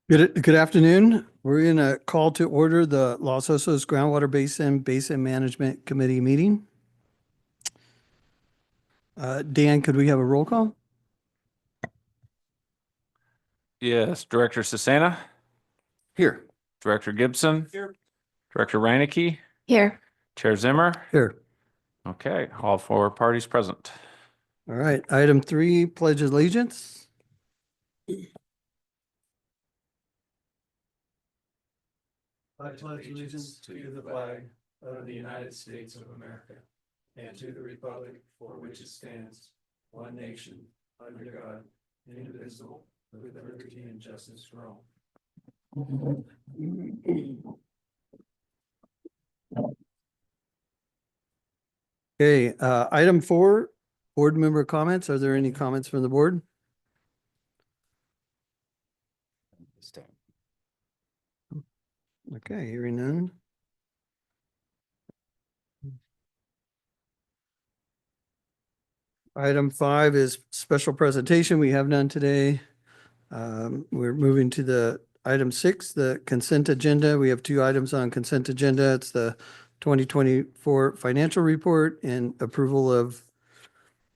Good afternoon. We're going to call to order the Los Osos Groundwater Basin Management Committee meeting. Dan, could we have a roll call? Yes, Director Cesena, Here. Director Gibson, Here. Director Reinecke, Here. Chair Zimmer. Here. Okay, all four parties present. All right. Item 3, Pledge of Allegiance. I pledge allegiance to the flag of the United States of America and to the republic for which it stands, one nation, under God, indivisible, with liberty and justice for all. Okay, item 4, board member comments. Are there any comments from the board? Okay, hearing none. Item 5 is special presentation. We have none today. We're moving to the item 6, the consent agenda. We have 2 items on consent agenda. It's the 2024 financial report and approval of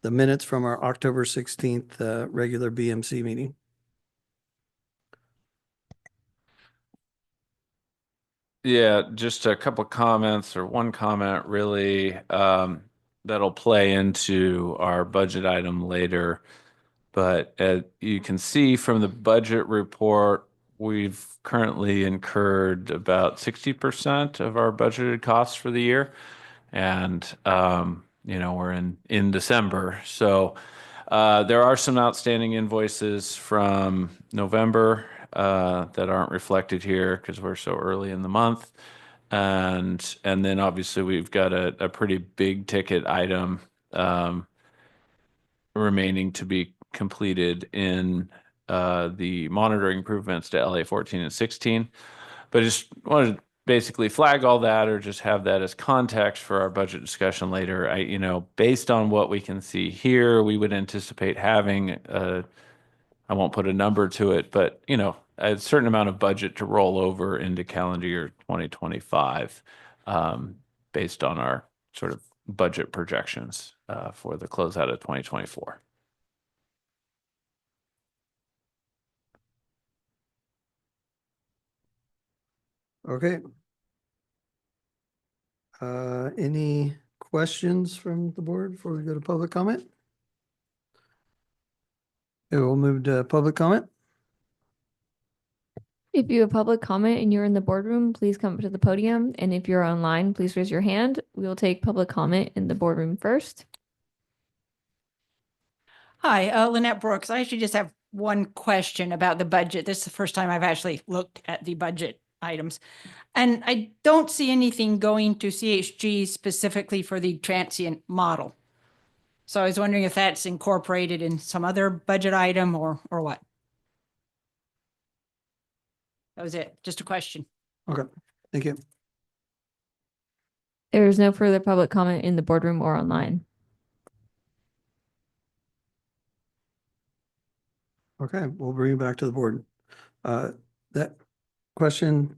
the minutes from our October 16th regular BMC meeting. Yeah, just a couple of comments or one comment really that'll play into our budget item later. But you can see from the budget report, we've currently incurred about 60% of our budgeted costs for the year. And, we're in December. So there are some outstanding invoices from November that aren't reflected here because we're so early in the month. And then obviously we've got a pretty big ticket item remaining to be completed in the monitoring improvements to LA 14 and 16. But I just wanted to basically flag all that or just have that as context for our budget discussion later. Based on what we can see here, we would anticipate having I won't put a number to it, but a certain amount of budget to roll over into calendar year 2025 based on our sort of budget projections for the closeout of 2024. Okay. Any questions from the board before we go to public comment? Okay, we'll move to public comment. If you have public comment and you're in the boardroom, please come up to the podium. And if you're online, please raise your hand. We will take public comment in the boardroom first. Hi, Lynette Brooks. I actually just have one question about the budget. This is the first time I've actually looked at the budget items. And I don't see anything going to CHG specifically for the transient model. So I was wondering if that's incorporated in some other budget item or what? That was it. Just a question. Okay, thank you. There is no further public comment in the boardroom or online. Okay, we'll bring it back to the board. That question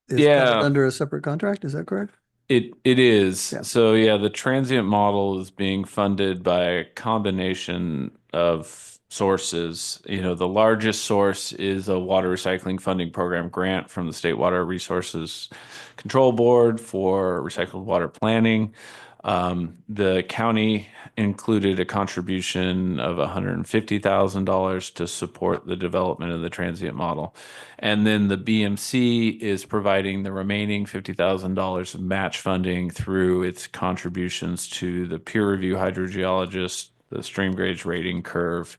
is covered under a separate contract, is that correct? It is. Yeah. So the transient model is being funded by a combination of sources. The largest source is a water recycling funding program grant from the State Water Resources Control Board for recycled water planning. The county included a contribution of $150,000 to support the development of the transient model. And then the BMC is providing the remaining $50,000 of match funding through its contributions to the peer review hydrogeologist, the stream gauge rating curve,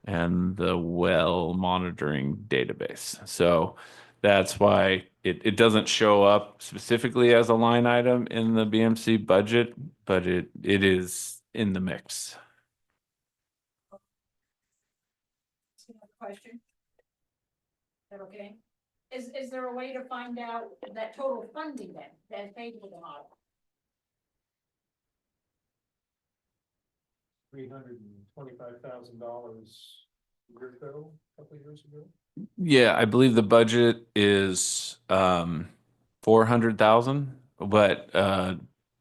and the well monitoring database. So that's why it doesn't show up specifically as a line item in the BMC budget, but it is in the mix. Question. Is that okay? Is there a way to find out that total funding then that's paid for the model? $325,000 Yeah, I believe the budget is 400,000, but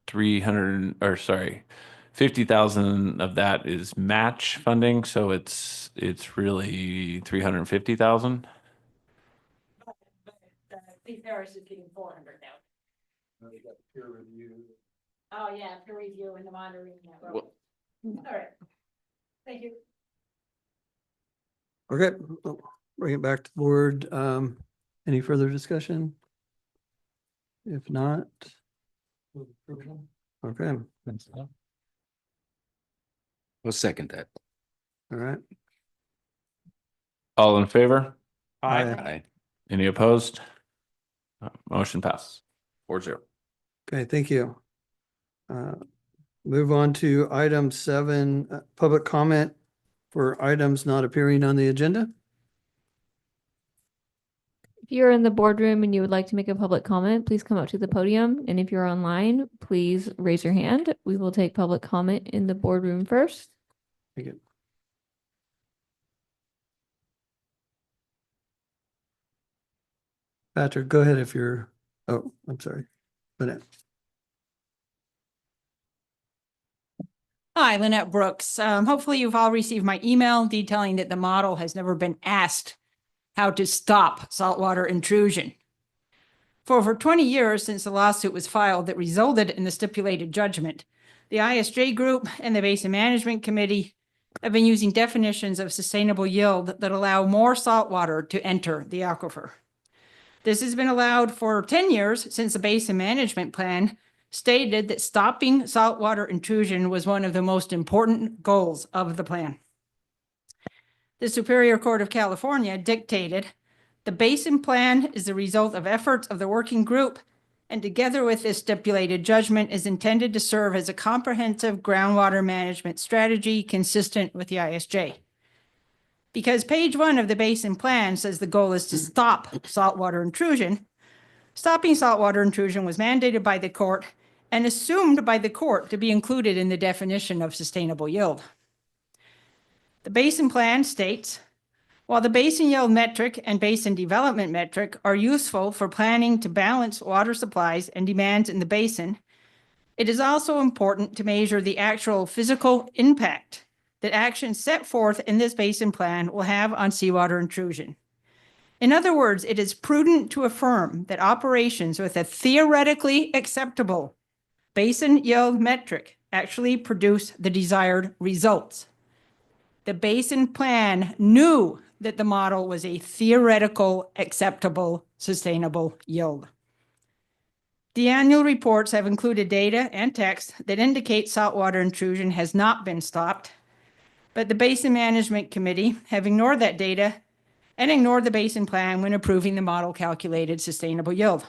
300 or sorry, 50,000 of that is match funding, so it's really 350,000. Lee Ferris is getting 400,000. Oh, yeah, peer review and the monitoring. Well- All right. Thank you. Okay, I'll bring it back to the board. Any further discussion? If not. Okay, We'll second that. all right. All in favor? Aye. Aye. Any opposed? Motion passes 4-0. Okay, thank you. Move on to item 7, public comment for items not appearing on the agenda. If you're in the boardroom and you would like to make a public comment, please come up to the podium. And if you're online, please raise your hand. We will take public comment in the boardroom first. Thank you. Patrick, go ahead if you're, oh, I'm sorry. Lynette. Hi, Lynette Brooks. Hopefully you've all received my email detailing that the model has never been asked how to stop saltwater intrusion. For over 20 years since the lawsuit was filed that resulted in the stipulated judgment, the ISJ Group and the Basin Management Committee have been using definitions of sustainable yield that allow more saltwater to enter the aquifer. This has been allowed for 10 years since the Basin Management Plan stated that stopping saltwater intrusion was one of the most important goals of the plan. The Superior Court of California dictated the Basin Plan is the result of efforts of the working group, and together with this stipulated judgment is intended to serve as a comprehensive groundwater management strategy consistent with the ISJ. Because page 1 of the Basin Plan says the goal is to stop saltwater intrusion, stopping saltwater intrusion was mandated by the court and assumed by the court to be included in the definition of sustainable yield. The Basin Plan states, while the basin yield metric and basin development metric are useful for planning to balance water supplies and demands in the basin, it is also important to measure the actual physical impact that actions set forth in this basin plan will have on seawater intrusion. In other words, it is prudent to affirm that operations with a theoretically acceptable basin yield metric actually produce the desired results. The Basin Plan knew that the model was a theoretical, acceptable, sustainable yield. The annual reports have included data and text that indicate saltwater intrusion has not been stopped, but the Basin Management Committee have ignored that data and ignored the Basin Plan when approving the model calculated sustainable yield.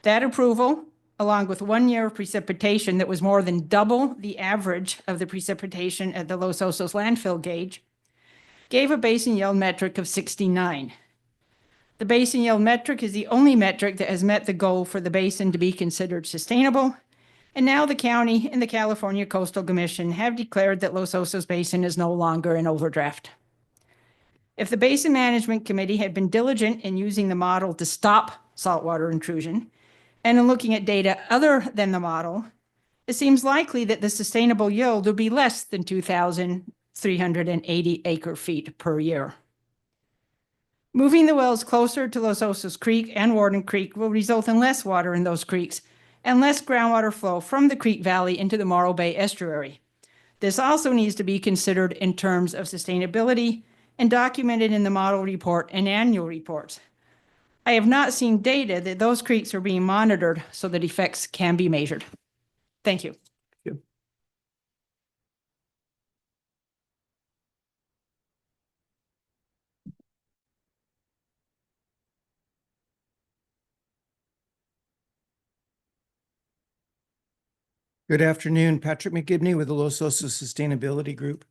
That approval, along with 1 year of precipitation that was more than double the average of the precipitation at the Los Osos landfill gauge, gave a basin yield metric of 69. The basin yield metric is the only metric that has met the goal for the basin to be considered sustainable, and now the county and the California Coastal Commission have declared that Los Osos Basin is no longer in overdraft. If the Basin Management Committee had been diligent in using the model to stop saltwater intrusion, and in looking at data other than the model, it seems likely that the sustainable yield would be less than 2,380 acre feet per year. Moving the wells closer to Los Osos Creek and Warden Creek will result in less water in those creeks and less groundwater flow from the creek valley into the Morro Bay estuary. This also needs to be considered in terms of sustainability and documented in the model report and annual reports. I have not seen data that those creeks are being monitored so that effects can be measured. Thank you. Good afternoon, Patrick McGibney with the Los Osos Sustainability Group.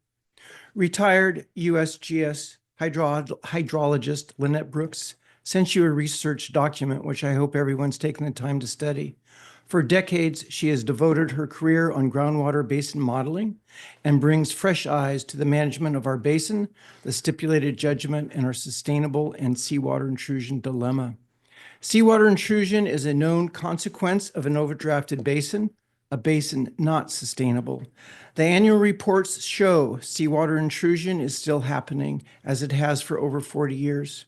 Retired USGS hydrologist Lynette Brooks sent you a research document, which I hope everyone's taken the time to study. For decades, she has devoted her career on groundwater basin modeling and brings fresh eyes to the management of our basin, the stipulated judgment, and our sustainable and seawater intrusion dilemma. Seawater intrusion is a known consequence of an overdrafted basin, a basin not sustainable. The annual reports show seawater intrusion is still happening, as it has for over 40 years.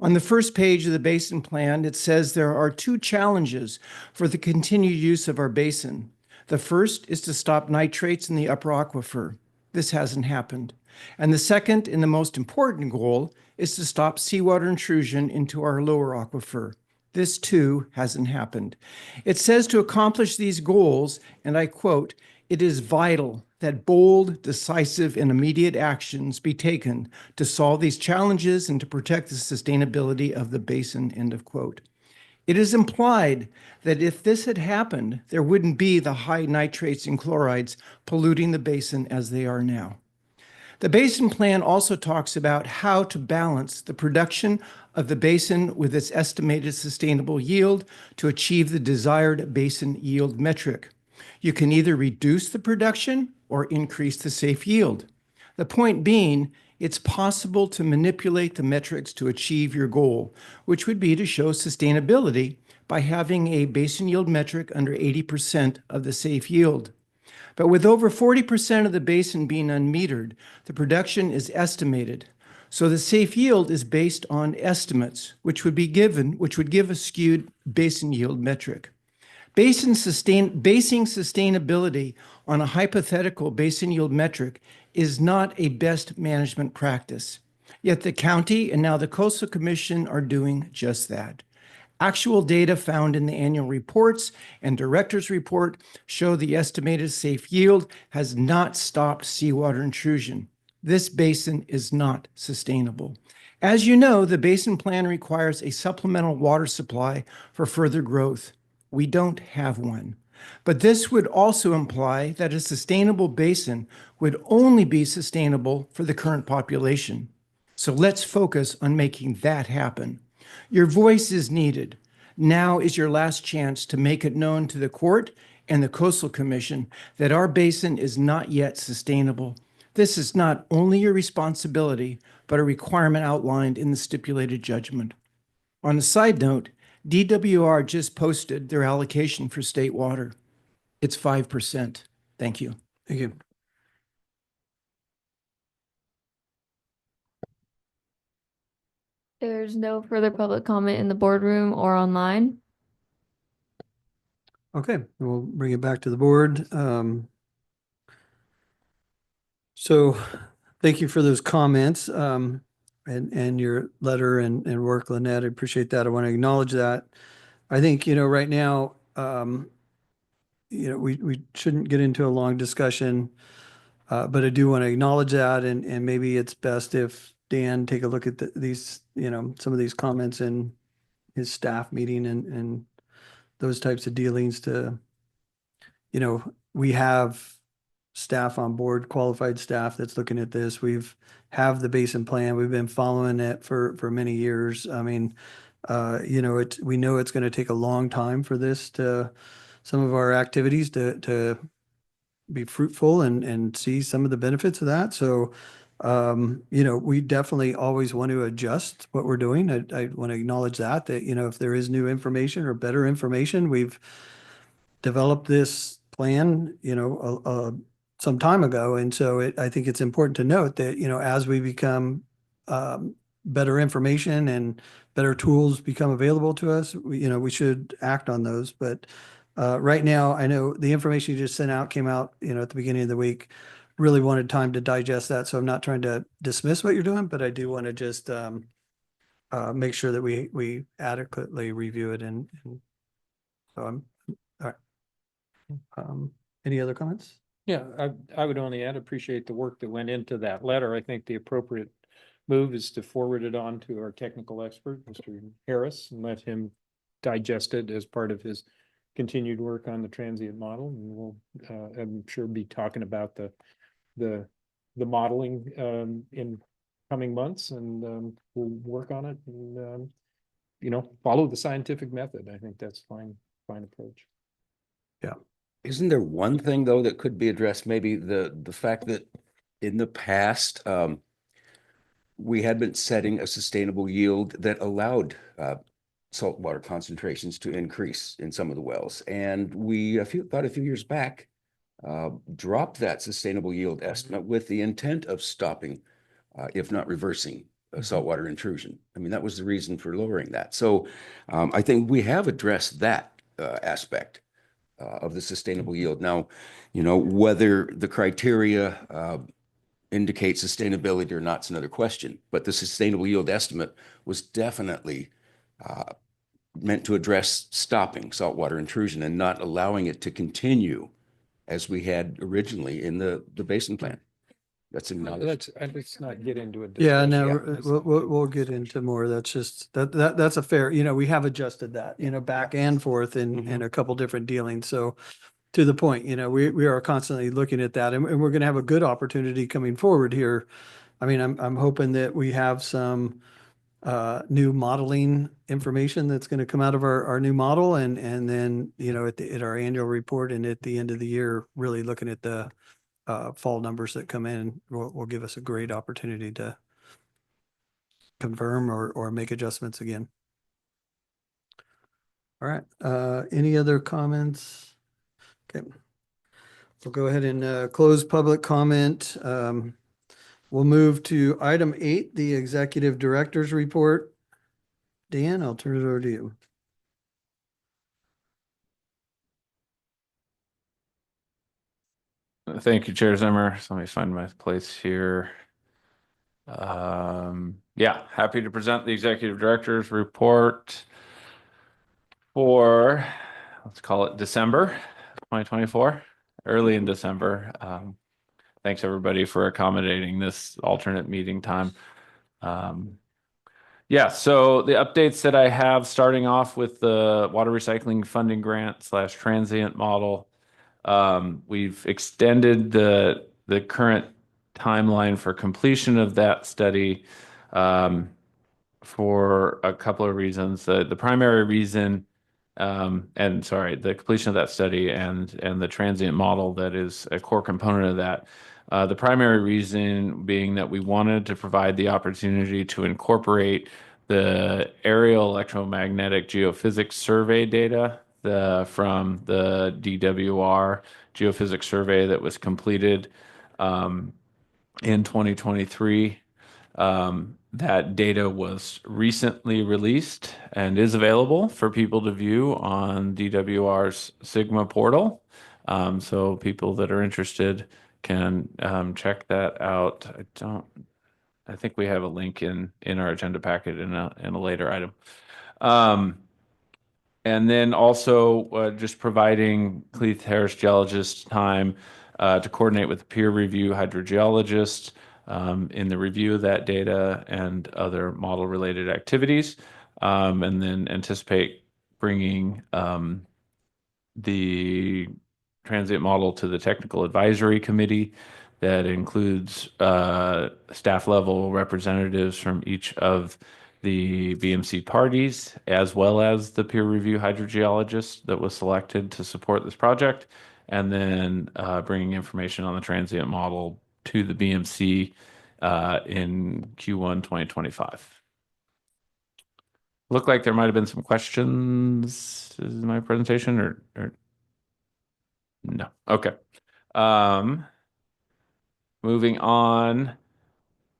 On the first page of the basin plan, it says there are two challenges for the continued use of our basin. The first is to stop nitrates in the upper aquifer. This hasn't happened. And the second, and the most important goal, is to stop seawater intrusion into our lower aquifer. This too hasn't happened. It says to accomplish these goals, and I quote, "It is vital that bold, decisive, and immediate actions be taken to solve these challenges and to protect the sustainability of the basin," end of quote. It is implied that if this had happened, there wouldn't be the high nitrates and chlorides polluting the basin as they are now. The basin plan also talks about how to balance the production of the basin with its estimated sustainable yield to achieve the desired basin yield metric. You can either reduce the production or increase the safe yield. The point being, it's possible to manipulate the metrics to achieve your goal, which would be to show sustainability by having a basin yield metric under 80% of the safe yield. But with over 40% of the basin being unmetered, the production is estimated. So the safe yield is based on estimates, which would give a skewed basin yield metric. Basing sustainability on a hypothetical basin yield metric is not a best management practice. Yet the county and now the Coastal Commission are doing just that. Actual data found in the annual reports and director's report show the estimated safe yield has not stopped seawater intrusion. This basin is not sustainable. As you know, the basin plan requires a supplemental water supply for further growth. We don't have one. But this would also imply that a sustainable basin would only be sustainable for the current population. So let's focus on making that happen. Your voice is needed. Now is your last chance to make it known to the court and the Coastal Commission that our basin is not yet sustainable. This is not only your responsibility, but a requirement outlined in the stipulated judgment. On a side note, DWR just posted their allocation for state water. It's 5%. Thank you. Thank you. There's no further public comment in the boardroom or online. Okay, we'll bring it back to the board. So thank you for those comments and your letter and work, Lynette. I appreciate that. I want to acknowledge that. I think, right now, we shouldn't get into a long discussion, but I do want to acknowledge that, and maybe it's best if Dan take a look at these, some of these comments in his staff meeting and those types of dealings to, we have staff on board, qualified staff that's looking at this. Have the basin plan. We've been following it for many years. I mean, we know it's going to take a long time for some of our activities to be fruitful and see some of the benefits of that. So, we definitely always want to adjust what we're doing. I want to acknowledge that, if there is new information or better information, we've developed this plan, some time ago. And so I think it's important to note that, as we become better information and better tools become available to us, we should act on those. But right now, I know the information you just sent out came out, at the beginning of the week. Really wanted time to digest that. So I'm not trying to dismiss what you're doing, but I do want to just make sure that we adequately review it. And so I'm all right. Any other comments? Yeah, I would only add, appreciate the work that went into that letter. I think the appropriate move is to forward it on to our technical expert, Mr. Harris, and let him digest it as part of his continued work on the transient model. And we'll, I'm sure, be talking about the modeling in coming months, and we'll work on it and follow the scientific method. I think that's fine approach. Isn't there one thing though that could be addressed? Maybe the fact that in the past, we had been setting a sustainable yield that allowed saltwater concentrations to increase in some of the wells. And we, about a few years back, dropped that sustainable yield estimate with the intent of stopping, if not reversing, saltwater intrusion. I mean, that was the reason for lowering that. So I think we have addressed that aspect of the sustainable yield. Now, whether the criteria indicate sustainability or not is another question, but the sustainable yield estimate was definitely meant to address stopping saltwater intrusion and not allowing it to continue as we had originally in the basin plan. That's acknowledged. Let's not get into a Yeah, discussion. no, we'll get into more. That's just, that's a fair, we have adjusted that, back and forth in a couple different dealings. So to the point, we are constantly looking at that, and we're going to have a good opportunity coming forward here. I mean, I'm hoping that we have some new modeling information that's going to come out of our new model, and then, at our annual report and at the end of the year, really looking at the fall numbers that come in will give us a great opportunity to confirm or make adjustments again. All right. Any other comments? Okay. We'll go ahead and close public comment. We'll move to item 8, the executive director's report. Dan, I'll turn it over to you. Thank you, Chair Zimmer. So let me find my place here. Yeah, happy to present the executive director's report for, let's call it December 2024, early in December. Thanks everybody for accommodating this alternate meeting time. Yeah, so the updates that I have, starting off with the water recycling funding grant / transient model. We've extended the current timeline for completion of that study for a couple of reasons. The primary reason, the completion of that study and the transient model that is a core component of that. The primary reason being that we wanted to provide the opportunity to incorporate the aerial electromagnetic geophysics survey data from the DWR geophysics survey that was completed in 2023. That data was recently released and is available for people to view on DWR's Sigma portal. So people that are interested can check that out. I think we have a link in our agenda packet in a later item. And then also just providing Cleith Harris geologist time to coordinate with the peer review hydrogeologist in the review of that data and other model related activities. And then anticipate bringing the transient model to the technical advisory committee that includes staff level representatives from each of the BMC parties, as well as the peer review hydrogeologist that was selected to support this project, and then bringing information on the transient model to the BMC in Q1 2025. Looked like there might have been some questions in my presentation or no. Okay. Moving on.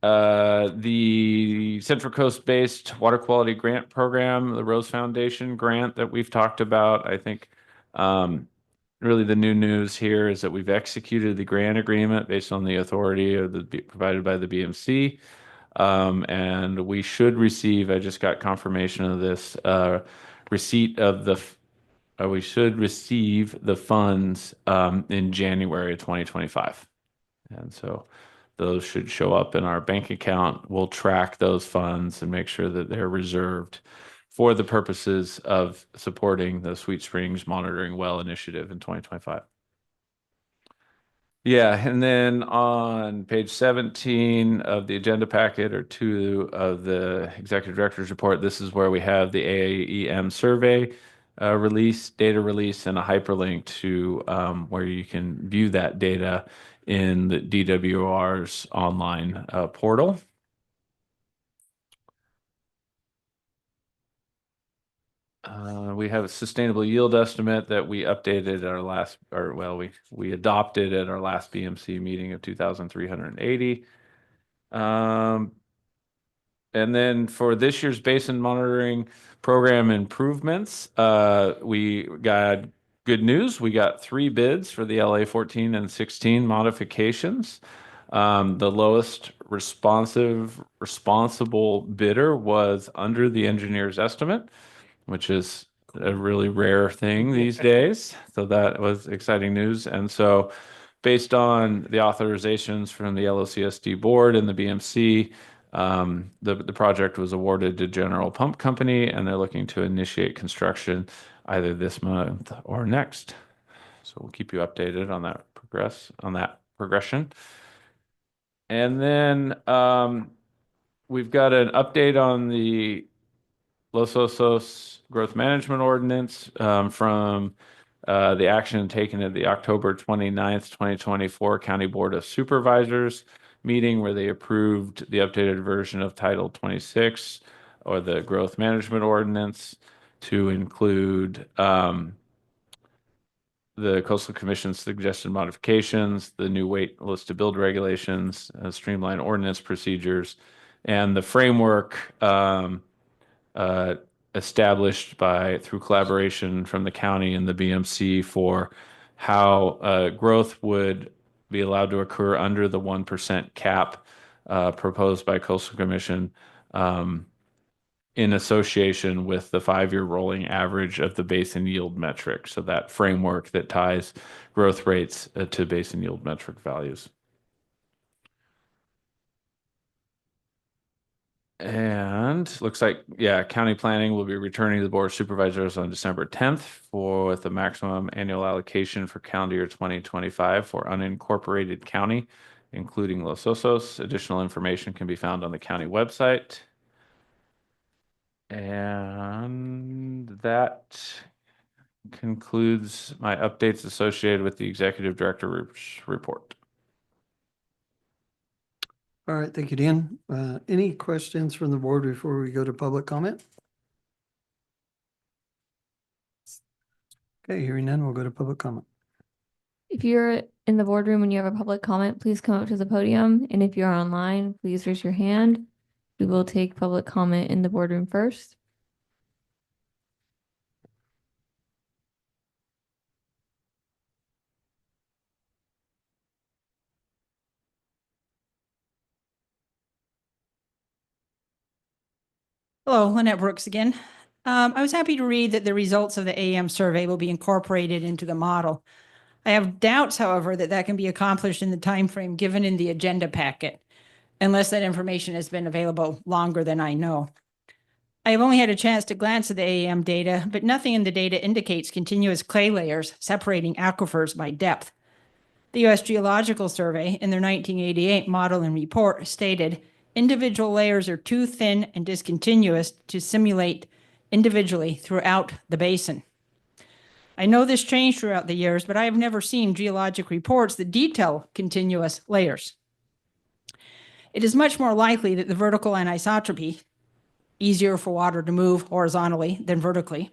The Central Coast based water quality grant program, the Rose Foundation grant that we've talked about. I think really the new news here is that we've executed the grant agreement based on the authority provided by the BMC. And we should receive, I just got confirmation of this, receipt of we should receive the funds in January of 2025. And so those should show up in our bank account. We'll track those funds and make sure that they're reserved for the purposes of supporting the Sweet Springs Monitoring Well Initiative in 2025. Yeah, and then on page 17 of the agenda packet, or 2 of the executive director's report, this is where we have the AEM survey data release, and a hyperlink to where you can view that data in the DWR's online portal. We have a sustainable yield estimate that we updated at our last, or well, we adopted at our last BMC meeting of 2,380. And then for this year's basin monitoring program improvements, we got good news. We got 3 bids for the LA 14 and 16 modifications. The lowest responsible bidder was under the engineer's estimate, which is a really rare thing these days. So that was exciting news. And so based on the authorizations from the LOCSD board and the BMC, the project was awarded to General Pump Company, and they're looking to initiate construction either this month or next. So we'll keep you updated on that progression. And then we've got an update on the Los Osos Growth Management Ordinance from the action taken at the October 29th, 2024 County Board of Supervisors meeting, where they approved the updated version of Title 26 or the Growth Management Ordinance to include the Coastal Commission's suggested modifications, the new wait list to build regulations, streamlined ordinance procedures, and the framework established through collaboration from the county and the BMC for how growth would be allowed to occur under the 1% cap proposed by Coastal Commission in association with the 5-year rolling average of the basin yield metric. So that framework that ties growth rates to basin yield metric values. And looks like, yeah, county planning will be returning to the Board of Supervisors on December 10th with the maximum annual allocation for calendar year 2025 for unincorporated county, including Los Osos. Additional information can be found on the county website. And that concludes my updates associated with the Executive Director's report. All right, thank you, Dan. Any questions from the board before we go to public comment? Okay, hearing none, we'll go to public comment. If you're in the boardroom and you have a public comment, please come up to the podium. And if you're online, please raise your hand. We will take public comment in the boardroom first. Hello, Lynette Brooks again. I was happy to read that the results of the AM survey will be incorporated into the model. I have doubts, however, that that can be accomplished in the timeframe given in the agenda packet, unless that information has been available longer than I know. I have only had a chance to glance at the AM data, but nothing in the data indicates continuous clay layers separating aquifers by depth. The U.S. Geological Survey, in their 1988 model and report, stated individual layers are too thin and discontinuous to simulate individually throughout the basin. I know this changed throughout the years, but I have never seen geologic reports that detail continuous layers. It is much more likely that the vertical anisotropy, easier for water to move horizontally than vertically,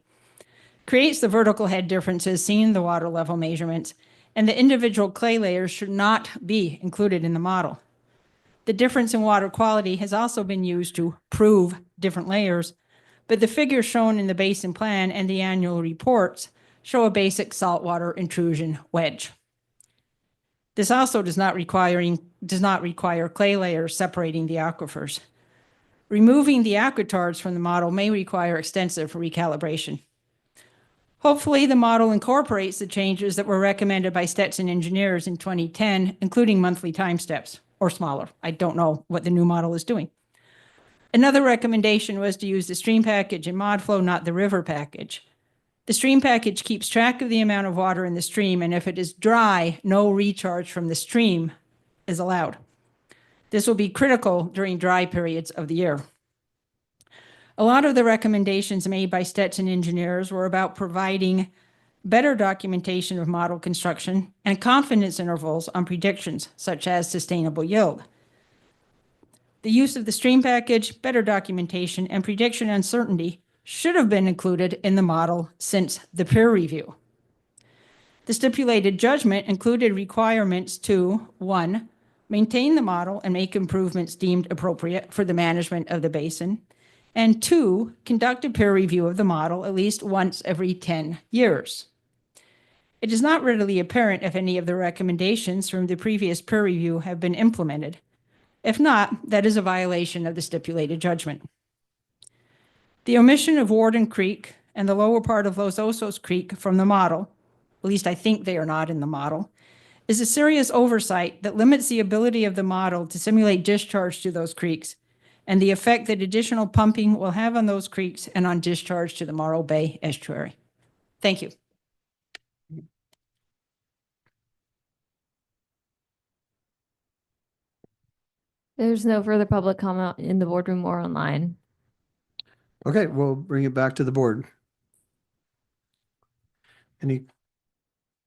creates the vertical head differences seen in the water level measurements, and the individual clay layers should not be included in the model. The difference in water quality has also been used to prove different layers, but the figures shown in the basin plan and the annual reports show a basic saltwater intrusion wedge. This also does not require clay layers separating the aquifers. Removing the aquitars from the model may require extensive recalibration. Hopefully, the model incorporates the changes that were recommended by Stetson engineers in 2010, including monthly time steps, or smaller. I don't know what the new model is doing. Another recommendation was to use the stream package in ModFlow, not the river package. The stream package keeps track of the amount of water in the stream, and if it is dry, no recharge from the stream is allowed. This will be critical during dry periods of the year. A lot of the recommendations made by Stetson engineers were about providing better documentation of model construction and confidence intervals on predictions such as sustainable yield. The use of the stream package, better documentation, and prediction uncertainty should have been included in the model since the peer review. The stipulated judgment included requirements to, 1, maintain the model and make improvements deemed appropriate for the management of the basin, and 2, conduct a peer review of the model at least once every 10 years. It is not readily apparent if any of the recommendations from the previous peer review have been implemented. If not, that is a violation of the stipulated judgment. The omission of Warden Creek and the lower part of Los Osos Creek from the model, at least I think they are not in the model, is a serious oversight that limits the ability of the model to simulate discharge to those creeks and the effect that additional pumping will have on those creeks and on discharge to the Morro Bay estuary. Thank you. There's no further public comment in the boardroom or online. Okay, we'll bring it back to the board. Any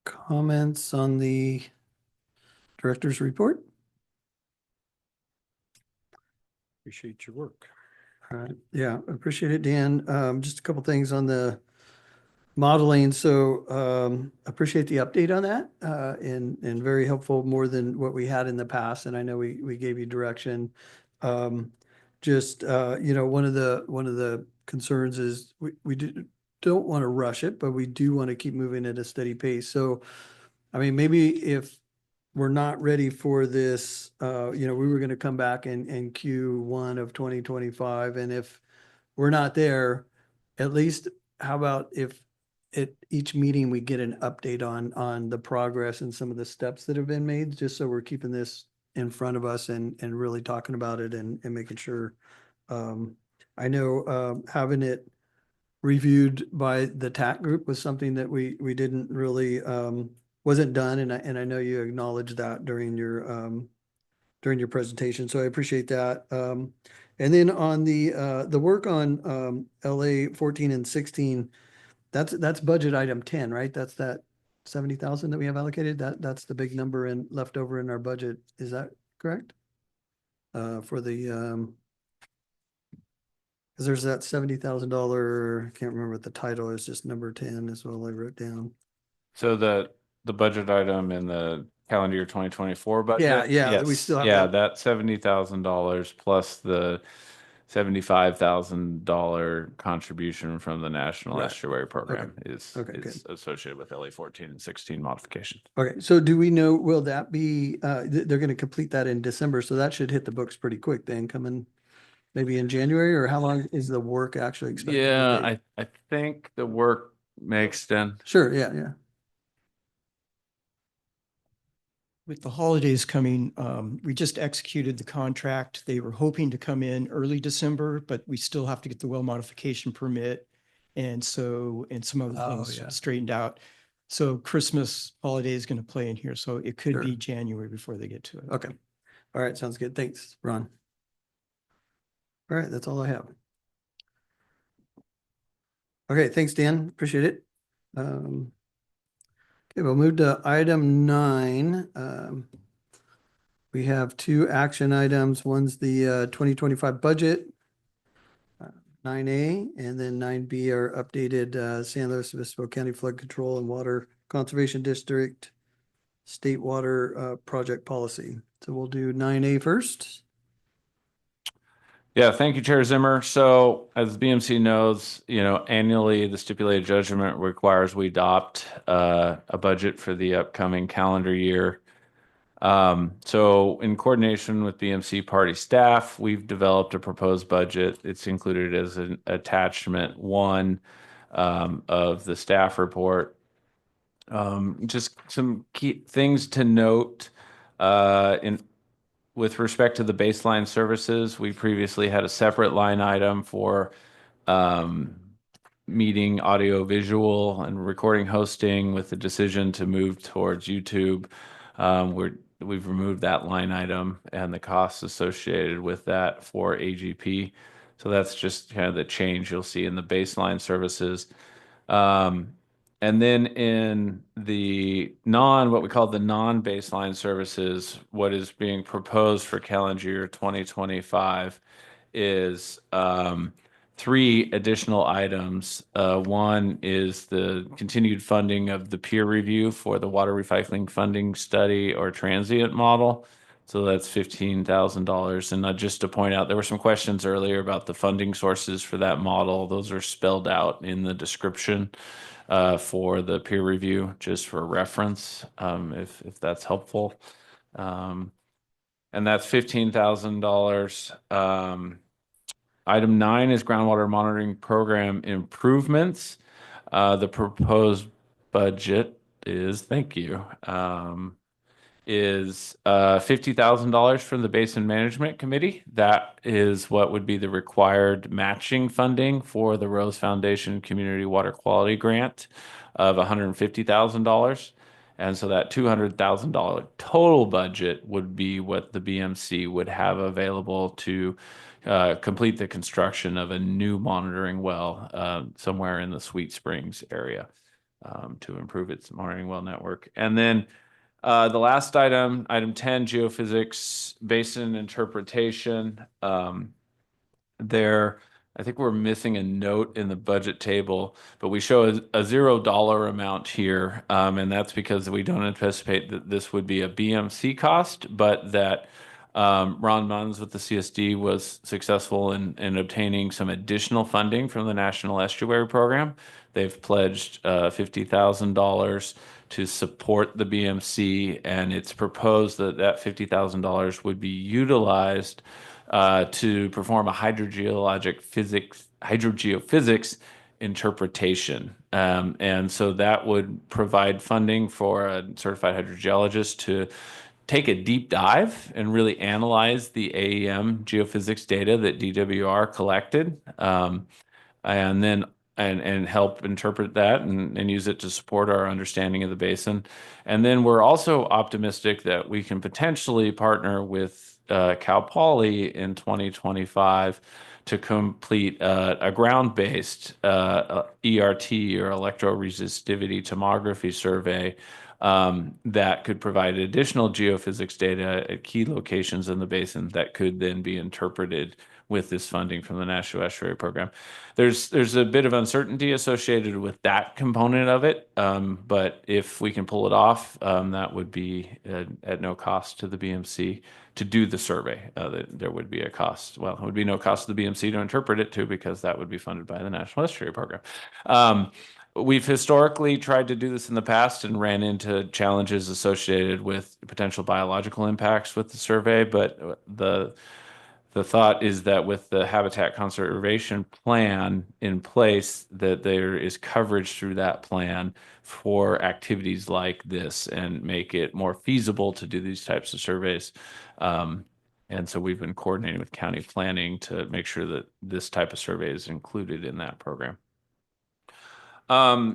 comments on the director's report? Appreciate your work. All right, yeah, appreciate it, Dan. Just a couple things on the modeling. So appreciate the update on that and very helpful, more than what we had in the past. And I know we gave you direction. Just you know, one of the concerns is we don't want to rush it, but we do want to keep moving at a steady pace. So I mean, maybe if we're not ready for this, you know, we were going to come back in Q1 of 2025. And if we're not there, at least how about if at each meeting we get an update on the progress and some of the steps that have been made, just so we're keeping this in front of us and really talking about it and making sure. I know having it reviewed by the TAC group was something that we didn't really wasn't done, and I know you acknowledged that during your presentation, so I appreciate that. And then on the work on LA 14 and 16, that's budget item 10, right? That's that 70,000 that we have allocated. That's the big number and left over in our budget. Is that correct? For the because there's that $70,000. Can't remember what the title is. Just number 10 is what I wrote down. So the budget item in the calendar year 2024 budget. Yeah, we still have Yeah, that. that $70,000 plus the $75,000 contribution from the National Right. Estuary Program is Okay, associated with LA 14 and 16 modification. Okay, so do we know, will that be, they're going to complete that in December, so that should hit the books pretty quick then, coming maybe in January, or how long is the work actually expected to Yeah, take? I think the work may extend. Sure, yeah. With the holidays coming, we just executed the contract. They were hoping to come in early December, but we still have to get the well modification permit. And some other things yeah. straightened out. So Christmas holiday is going to play in here. So it could Sure. be January before they get to it. Okay, all right, sounds good. Thanks, Ron. All right, that's all I have. Okay, thanks, Dan. Appreciate it. Okay, we'll move to item 9. We have 2 action items. One's the 2025 budget, 9A, and then 9B are updated San Luis Obispo County Flood Control and Water Conservation District State Water Project Policy. So we'll do 9A first. Yeah, thank you, Chair Zimmer. So as BMC knows, annually the stipulated judgment requires we adopt a budget for the upcoming calendar year. So in coordination with BMC party staff, we've developed a proposed budget. It's included as an attachment 1 of the staff report. Just some key things to note with respect to the baseline services. We previously had a separate line item for meeting audio visual and recording hosting. With the decision to move towards YouTube, we've removed that line item and the costs associated with that for AGP. So that's just kind of the change you'll see in the baseline services. And then in the what we call the non-baseline services, what is being proposed for calendar year 2025 is 3 additional items. One is the continued funding of the peer review for the water recycling funding study or transient model. So that's $15,000. And just to point out, there were some questions earlier about the funding sources for that model. Those are spelled out in the description for the peer review, just for reference, if that's helpful. And that's $15,000. Item 9 is groundwater monitoring program improvements. The proposed budget is, thank you, is $50,000 from the Basin Management Committee. That is what would be the required matching funding for the Rose Foundation Community Water Quality Grant of $150,000. And so that $200,000 total budget would be what the BMC would have available to complete the construction of a new monitoring well somewhere in the Sweet Springs area to improve its monitoring well network. And then the last item, item 10, geophysics basin interpretation. I think we're missing a note in the budget table, but we show a $0 amount here. And that's because we don't anticipate that this would be a BMC cost, but that Ron Munns with the CSD was successful in obtaining some additional funding from the National Estuary Program. They've pledged $50,000 to support the BMC, and it's proposed that that $50,000 would be utilized to perform a hydrogeophysics interpretation. And so that would provide funding for a certified hydrogeologist to take a deep dive and really analyze the AEM geophysics data that DWR collected, and then and help interpret that and use it to support our understanding of the basin. And then we're also optimistic that we can potentially partner with Cal Poly in 2025 to complete a ground-based ERT or electroresistivity tomography survey that could provide additional geophysics data at key locations in the basin that could then be interpreted with this funding from the National Estuary Program. There's a bit of uncertainty associated with that component of it, but if we can pull it off, that would be at no cost to the BMC to do the survey. There would be a cost. Well, it would be no cost to the BMC to interpret it too, because that would be funded by the National Estuary Program. We've historically tried to do this in the past and ran into challenges associated with potential biological impacts with the survey, but the thought is that with the habitat conservation plan in place, that there is coverage through that plan for activities like this and make it more feasible to do these types of surveys. And so we've been coordinating with county planning to make sure that this type of survey is included in that program.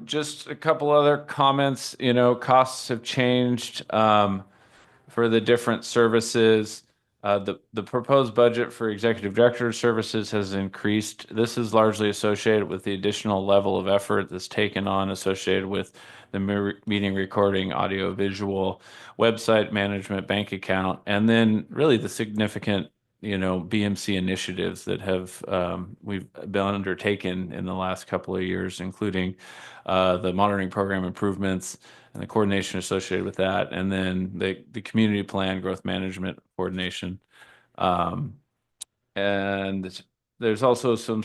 Just a couple other comments. Costs have changed for the different services. The proposed budget for executive director services has increased. This is largely associated with the additional level of effort that's taken on associated with the meeting recording, audio, visual, website management, bank account, and then really the significant BMC initiatives that we've been undertaken in the last couple of years, including the monitoring program improvements and the coordination associated with that, and then the community plan growth management coordination. And there's also some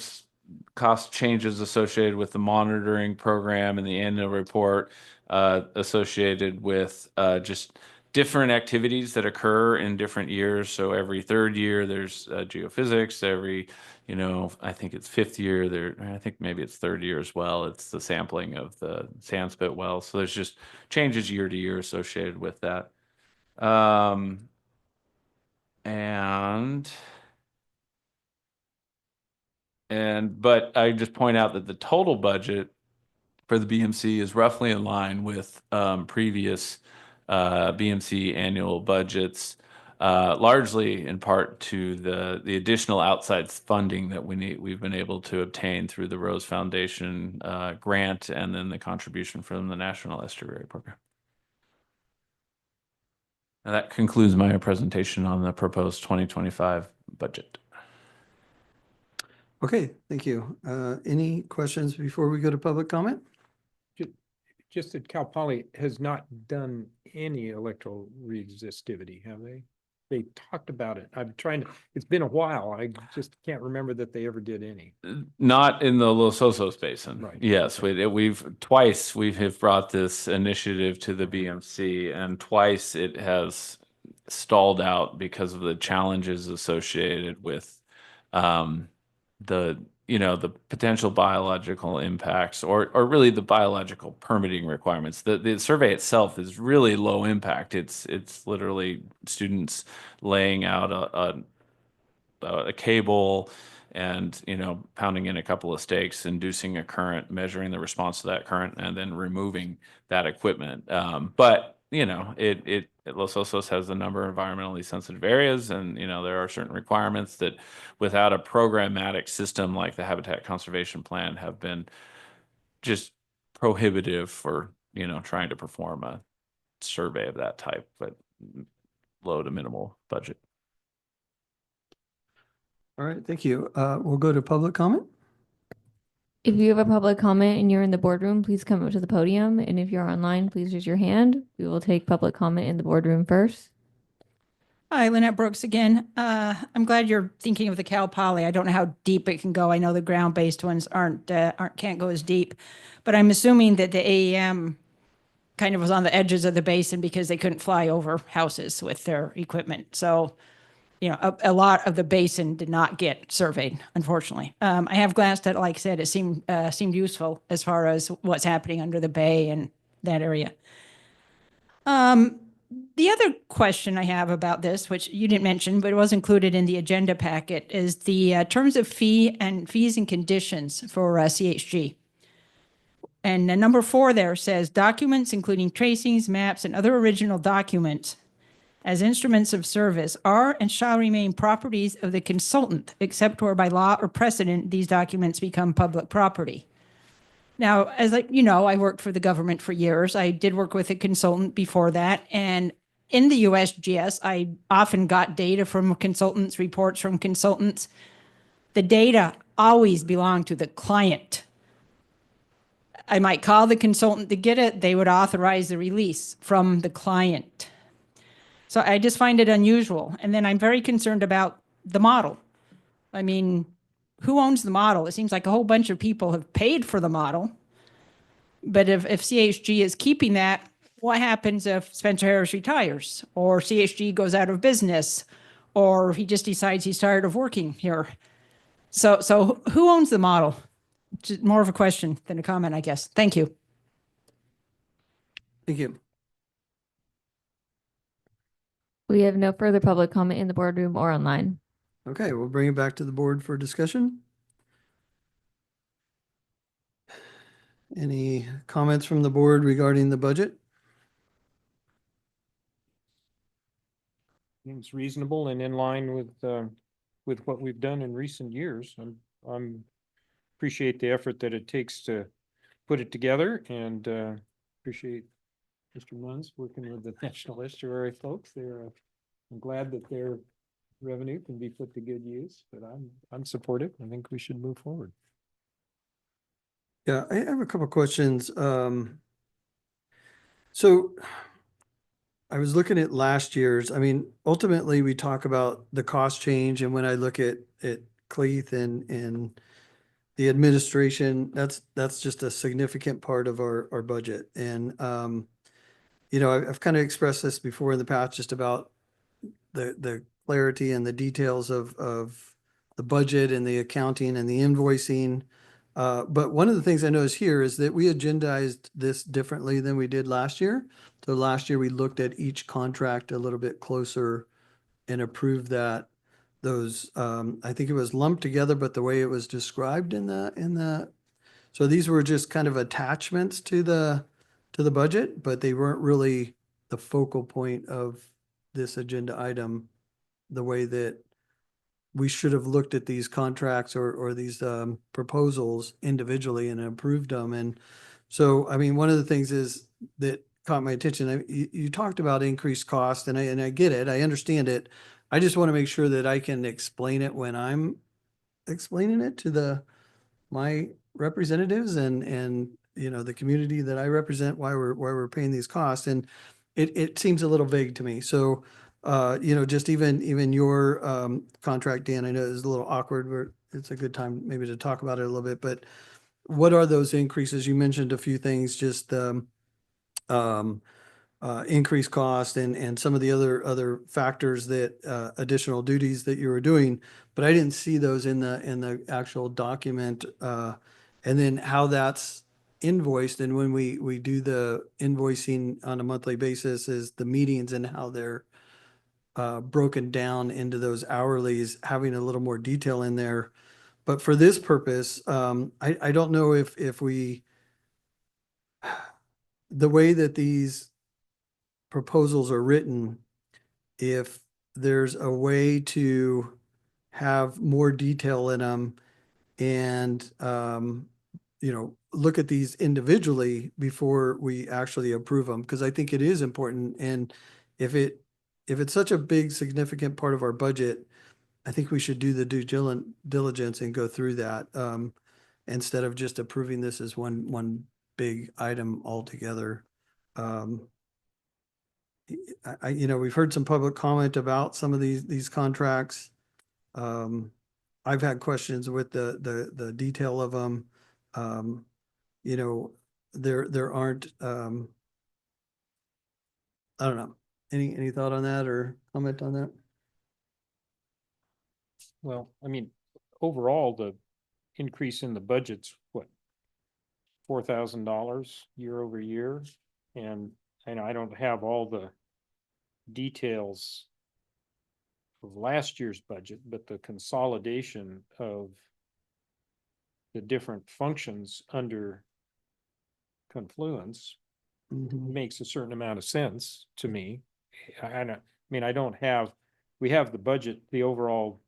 cost changes associated with the monitoring program and the annual report associated with just different activities that occur in different years. So every third year there's geophysics. Every, I think it's fifth year I think maybe it's third year as well. It's the sampling of the sandspit wells. So there's just changes year to year associated with that. But I just point out that the total budget for the BMC is roughly in line with previous BMC annual budgets. largely in part to the additional outside funding that we've been able to obtain through the Rose Foundation grant and then the contribution from the National Estuary Program. And that concludes my presentation on the proposed 2025 budget. Okay, thank you. Any questions before we go to public comment? Just that Cal Poly has not done any electoral resistivity, have they? They talked about it. I'm trying to, it's been a while. I just can't remember that they ever did any. Not in the Los Osos Basin. Right. Yes, we've twice we have brought this initiative to the BMC, and twice it has stalled out because of the challenges associated with the potential biological impacts or really the biological permitting requirements. The survey itself is really low impact. It's literally students laying out a cable and pounding in a couple of stakes, inducing a current, measuring the response to that current, and then removing that equipment. But Los Osos has a number of environmentally sensitive areas, and there are certain requirements that without a programmatic system like the Habitat Conservation Plan have been just prohibitive for trying to perform a survey of that type, but low to minimal budget. All right, thank you. We'll go to public comment. If you have a public comment and you're in the boardroom, please come up to the podium. And if you're online, please raise your hand. We will take public comment in the boardroom first. Hi, Lynette Brooks again. I'm glad you're thinking of the Cal Poly. I don't know how deep it can go. I know the ground-based ones can't go as deep, but I'm assuming that the AEM kind of was on the edges of the basin because they couldn't fly over houses with their equipment. So, a lot of the basin did not get surveyed, unfortunately. I have glanced at it, like I said, it seemed useful as far as what's happening under the bay and that area. The other question I have about this, which you didn't mention, but it was included in the agenda packet, is the terms of fees and conditions for CHG. And number 4 there says documents, including tracings, maps, and other original documents as instruments of service are and shall remain properties of the consultant, except where by law or precedent, these documents become public property. Now, as I worked for the government for years. I did work with a consultant before that. And in the USGS, I often got data from consultants, reports from consultants. The data always belonged to the client. I might call the consultant to get it. They would authorize the release from the client. So I just find it unusual. And then I'm very concerned about the model. I mean, who owns the model? It seems like a whole bunch of people have paid for the model. But if CHG is keeping that, what happens if Spencer Harris retires or CHG goes out of business or he just decides he's tired of working here? So who owns the model? Just more of a question than a comment, I guess. Thank you. Thank you. We have no further public comment in the boardroom or online. Okay, we'll bring it back to the board for discussion. Any comments from the board regarding the budget? Seems reasonable and in line with what we've done in recent years. I'm appreciate the effort that it takes to put it together, and appreciate Mr. Munns working with the National Estuary folks. I'm glad that their revenue can be put to good use, but I'm supportive. I think we should move forward. Yeah, I have a couple of questions. So I was looking at last year's, ultimately we talk about the cost change, and when I look at Cleath and the administration, that's just a significant part of our budget. And I've kind of expressed this before in the past, just about the clarity and the details of the budget and the accounting and the invoicing. But one of the things I noticed here is that we agendized this differently than we did last year. So last year we looked at each contract a little bit closer and approved those, I think it was lumped together, but the way it was described in the, so these were just kind of attachments to the budget, but they weren't really the focal point of this agenda item the way that we should have looked at these contracts or these proposals individually and approved them. And so, I mean, one of the things is that caught my attention. You talked about increased cost, and I get it. I understand it. I just want to make sure that I can explain it when I'm explaining it to my representatives and the community that I represent, why we're paying these costs. And it seems a little vague to me. So just even your contract, Dan, I know is a little awkward, where it's a good time maybe to talk about it a little bit, but what are those increases? You mentioned a few things, just increased cost and some of the other factors that additional duties that you were doing, but I didn't see those in the actual document. And then how that's invoiced, and when we do the invoicing on a monthly basis, is the meetings and how they're broken down into those hourlies, having a little more detail in there. But for this purpose, I don't know if we, the way that these proposals are written, if there's a way to have more detail in them and, look at these individually before we actually approve them, because I think it is important. And if it's such a big, significant part of our budget, I think we should do the due diligence and go through that, instead of just approving this as one big item altogether. We've heard some public comment about some of these contracts. I've had questions with the detail of them. There aren't, I don't know, any thought on that or comment on that? Well, I mean, overall, the increase in the budget's what? $4,000 year over year. And I don't have all the details of last year's budget, but the consolidation of the different functions under Confluence Mhm. makes a certain amount of sense to me. I don't have, we have the budget, the overall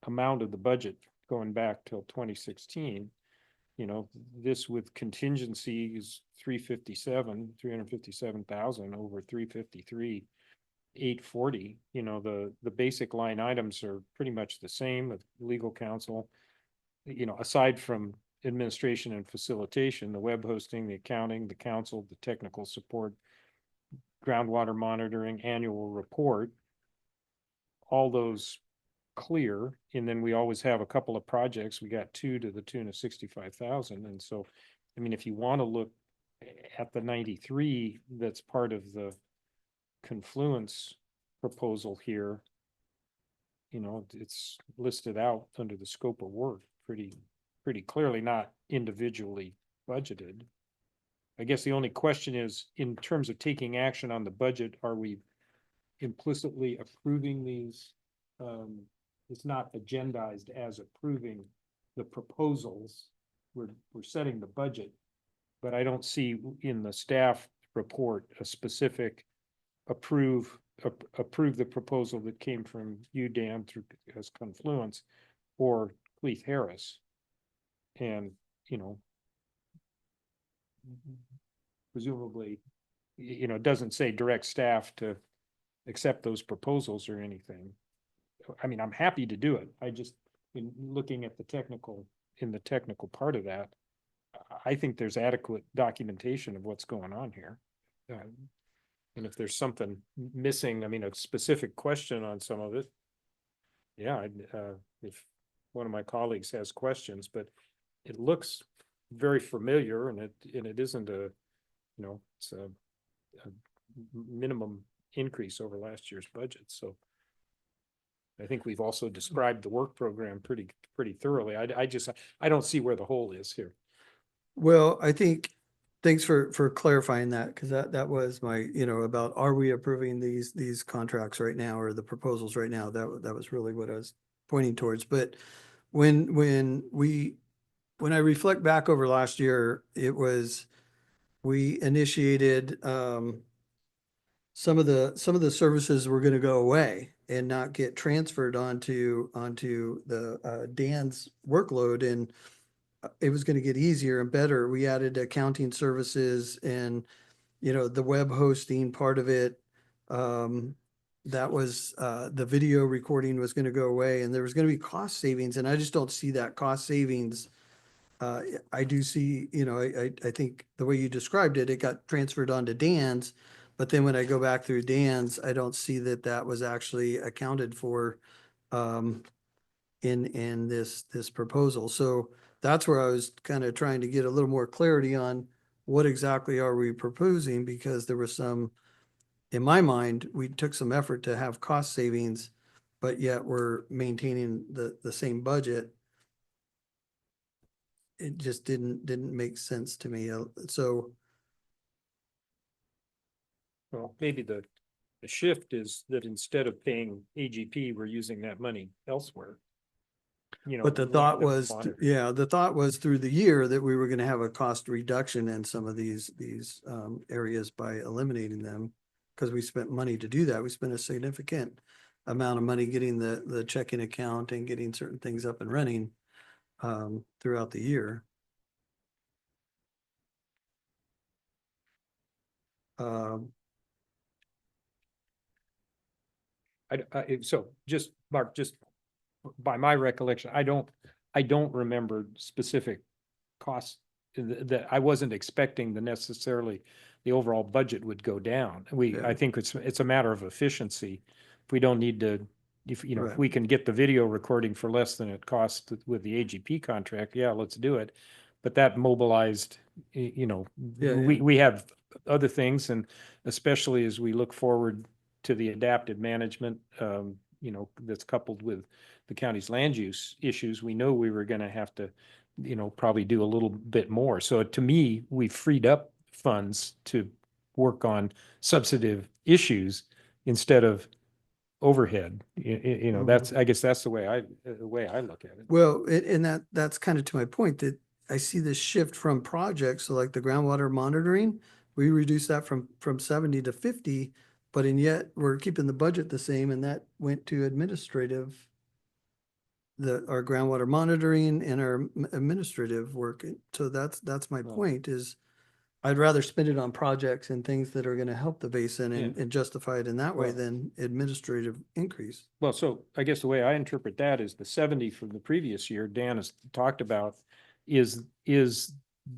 amount of the budget going back till 2016. This with contingency is 357,000 over 353, 840. The basic line items are pretty much the same with legal counsel. Aside from administration and facilitation, the web hosting, the accounting, the counsel, the technical support, groundwater monitoring, annual report, all those clear. And then we always have a couple of projects. We got two to the tune of 65,000. And so, if you want to look at the 93, that's part of the Confluence proposal here, it's listed out under the scope of work pretty clearly, not individually budgeted. I guess the only question is, in terms of taking action on the budget, are we implicitly approving these? It's not agendized as approving the proposals. We're setting the budget, but I don't see in the staff report a specific approve the proposal that came from you, Dan, through as Confluence, or Cleith Harris. And, presumably, it doesn't say direct staff to accept those proposals or anything. I'm happy to do it. I just, in looking at the technical part of that, I think there's adequate documentation of what's going on here. And if there's something missing, a specific question on some of it, yeah, if one of my colleagues has questions, but it looks very familiar, and it isn't it's a minimum increase over last year's budget. So I think we've also described the work program pretty thoroughly. I don't see where the hole is here. Well, I think, thanks for clarifying that, because that was my, about, are we approving these contracts right now, or the proposals right now? That was really what I was pointing towards. But when I reflect back over last year, we initiated some of the services were going to go away and not get transferred onto the Dan's workload, and it was going to get easier and better. We added accounting services and, the web hosting part of it. That was, the video recording was going to go away, and there was going to be cost savings, and I just don't see that cost savings. I do see, I think the way you described it, it got transferred onto Dan's, but then when I go back through Dan's, I don't see that that was actually accounted for in this proposal. So that's where I was kind of trying to get a little more clarity on what exactly are we proposing, because there was some, in my mind, we took some effort to have cost savings, but yet we're maintaining the same budget. It just didn't make sense to me. So, Well, maybe the shift is that instead of paying AGP, we're using that money elsewhere. but the like thought the was, monitor. the thought was through the year that we were going to have a cost reduction in some of these areas by eliminating them, because we spent money to do that. We spent a significant amount of money getting the checking account and getting certain things up and running throughout the year. So just, Mark, just by my recollection, I don't remember specific costs that I wasn't expecting necessarily the overall budget would go down. Yeah. I think it's a matter of efficiency. If we don't need to, if Right. we can get the video recording for less than it costs with the AGP contract, yeah, let's do it. But that mobilized, Yeah, we have other things, and especially as we look forward to the adaptive management, that's coupled with the county's land use issues, we know we were going to have to, probably do a little bit more. So to me, we freed up funds to work on substantive issues instead of overhead. That's, I guess that's the way I look at it. Well, and that's kind of to my point, that I see this shift from projects. So like the groundwater monitoring, we reduced that from 70 to 50, but and yet we're keeping the budget the same, and that went to administrative, our groundwater monitoring and our administrative work. So that's my Well- point, is I'd rather spend it on projects and things that are going to help the basin and justify it in that way Well- than administrative increase. Well, so I guess the way I interpret that is the 70 from the previous year Dan has talked about is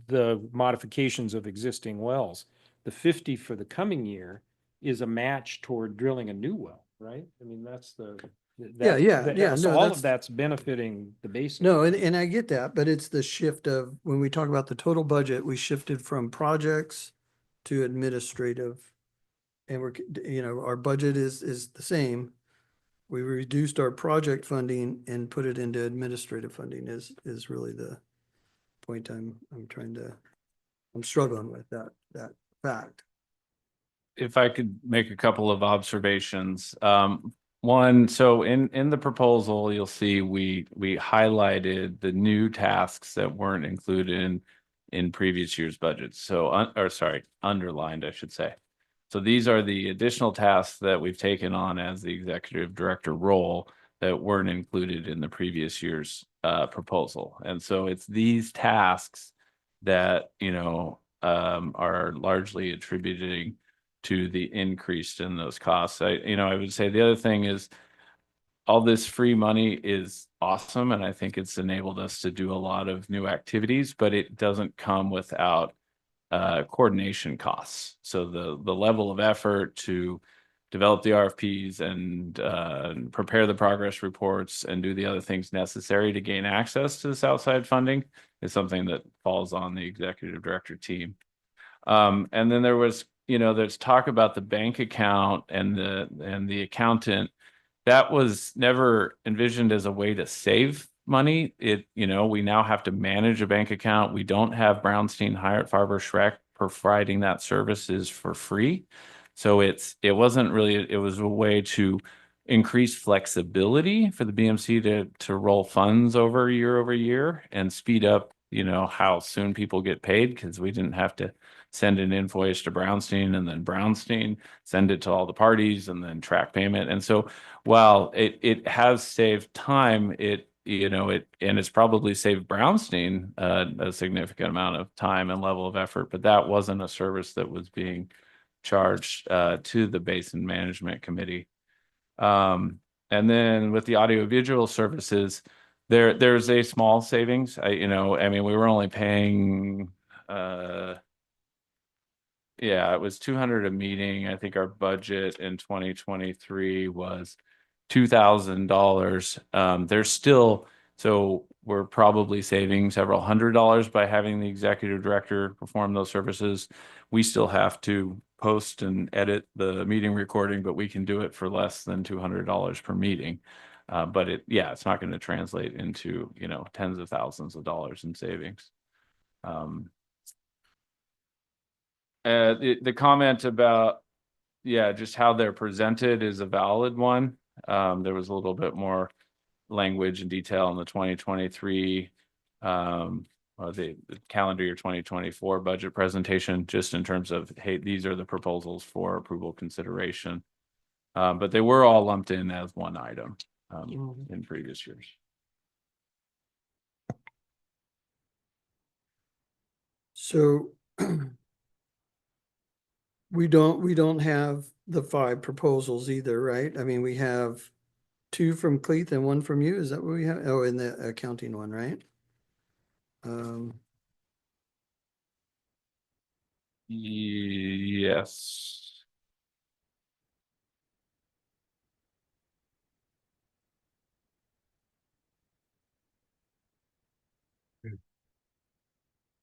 the modifications of existing wells. The 50 for the coming year is a match toward drilling a new well, right? I mean, that's the. Yeah, So no, all that's- of that's benefiting the basin. No, and I get that, but it's the shift of, when we talk about the total budget, we shifted from projects to administrative. And our budget is the same. We reduced our project funding and put it into administrative funding is really the point I'm struggling with that fact. If I could make a couple of observations. One, so in the proposal, you'll see we highlighted the new tasks that weren't included in previous year's budgets. So, underlined, I should say. So these are the additional tasks that we've taken on as the executive director role that weren't included in the previous year's proposal. And so it's these tasks that, are largely attributing to the increase in those costs. I would say the other thing is all this free money is awesome, and I think it's enabled us to do a lot of new activities, but it doesn't come without coordination costs. So the level of effort to develop the RFPs and prepare the progress reports and do the other things necessary to gain access to this outside funding is something that falls on the executive director team. And then there was, there's talk about the bank account and the accountant. That was never envisioned as a way to save money. We now have to manage a bank account. We don't have Brownstein, Hyatt, Farber, Schreck providing that services for free. So it wasn't really, it was a way to increase flexibility for the BMC to roll funds over year and speed up, how soon people get paid, because we didn't have to send an invoice to Brownstein, and then Brownstein send it to all the parties and then track payment. And so while it has saved time, and it's probably saved Brownstein a significant amount of time and level of effort, but that wasn't a service that was being charged to the Basin Management Committee. And then with the audiovisual services, there's a small savings. We were only paying it was 200 a meeting. I think our budget in 2023 was $2,000. There's still, so we're probably saving several $100s by having the executive director perform those services. We still have to post and edit the meeting recording, but we can do it for less than $200 per meeting. But it's not going to translate into, tens of thousands of dollars in savings. The comment about, just how they're presented is a valid one. There was a little bit more language and detail in the 2023, the calendar year 2024 budget presentation, just in terms of, hey, these are the proposals for approval consideration. But they were all lumped in as one item in previous years. So we don't have the 5 proposals either, right? I mean, we have 2 from Cleeth and 1 from you. Is that what we have? Oh, in the accounting one, right? Yes.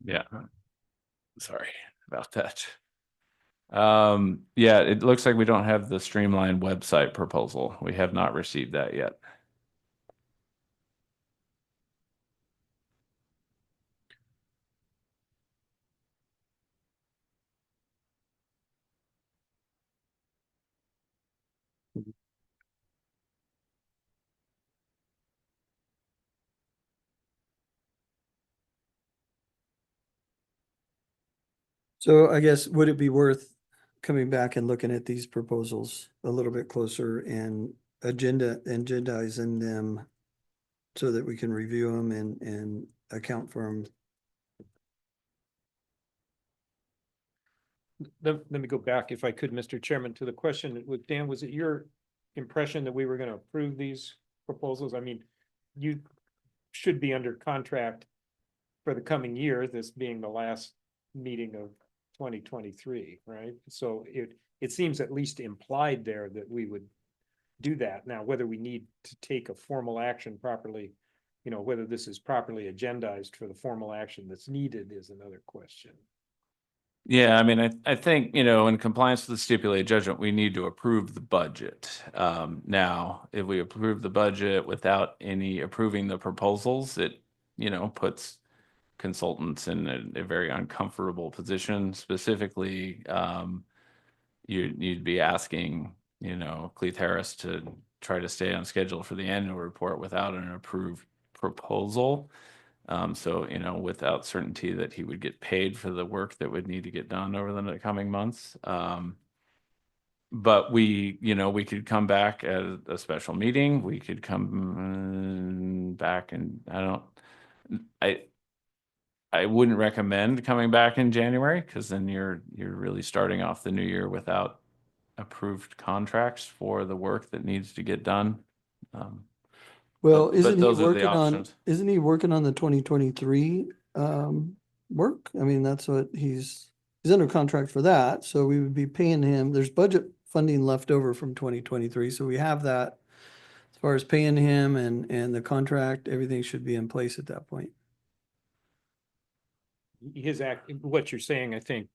Yeah. Sorry about that. It looks like we don't have the streamlined website proposal. We have not received that yet. So I guess, would it be worth coming back and looking at these proposals a little bit closer and agendizing them so that we can review them and account for them? Let me go back, if I could, Mr. Chairman, to the question with Dan. Was it your impression that we were going to approve these proposals? I mean, you should be under contract for the coming year, this being the last meeting of 2023, right? So it seems at least implied there that we would do that. Now, whether we need to take a formal action properly, whether this is properly agendized for the formal action that's needed is another question. Yeah, I think, in compliance with the stipulated judgment, we need to approve the budget. Now, if we approve the budget without any approving the proposals, it, puts consultants in a very uncomfortable position. Specifically, you'd be asking, Cleeth Harris to try to stay on schedule for the annual report without an approved proposal. So, without certainty that he would get paid for the work that would need to get done over the coming months. But we could come back at a special meeting. We could come back, and I wouldn't recommend coming back in January, because then you're really starting off the new year without approved contracts for the work that needs to get done. Well, But isn't he those are the working on options. the 2023 work? I mean, that's what he's under contract for that. So we would be paying him. There's budget funding left over from 2023. So we have that as far as paying him and the contract, everything should be in place at that point. What you're saying, I think,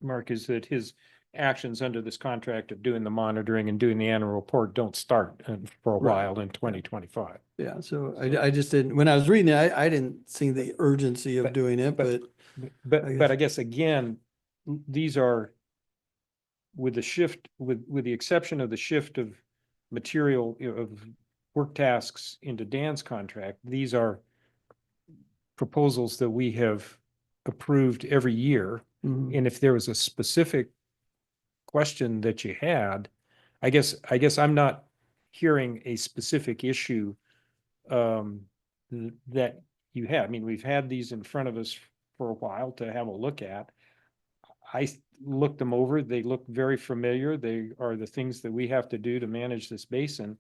Mark, is that his actions under this contract of doing the monitoring and doing the annual report don't start for a Right. while in 2025. Yeah, so I just didn't, when I was reading it, I didn't see the urgency of But- doing it, but But I guess again, these are with the shift, with the exception of the shift of material, of work tasks into Dan's contract, these are proposals that we have approved every year. Mhm. And if there was a specific question that you had, I guess I'm not hearing a specific issue that you had. I mean, we've had these in front of us for a while to have a look at. Looked them over. They look very familiar. They are the things that we have to do to manage this basin.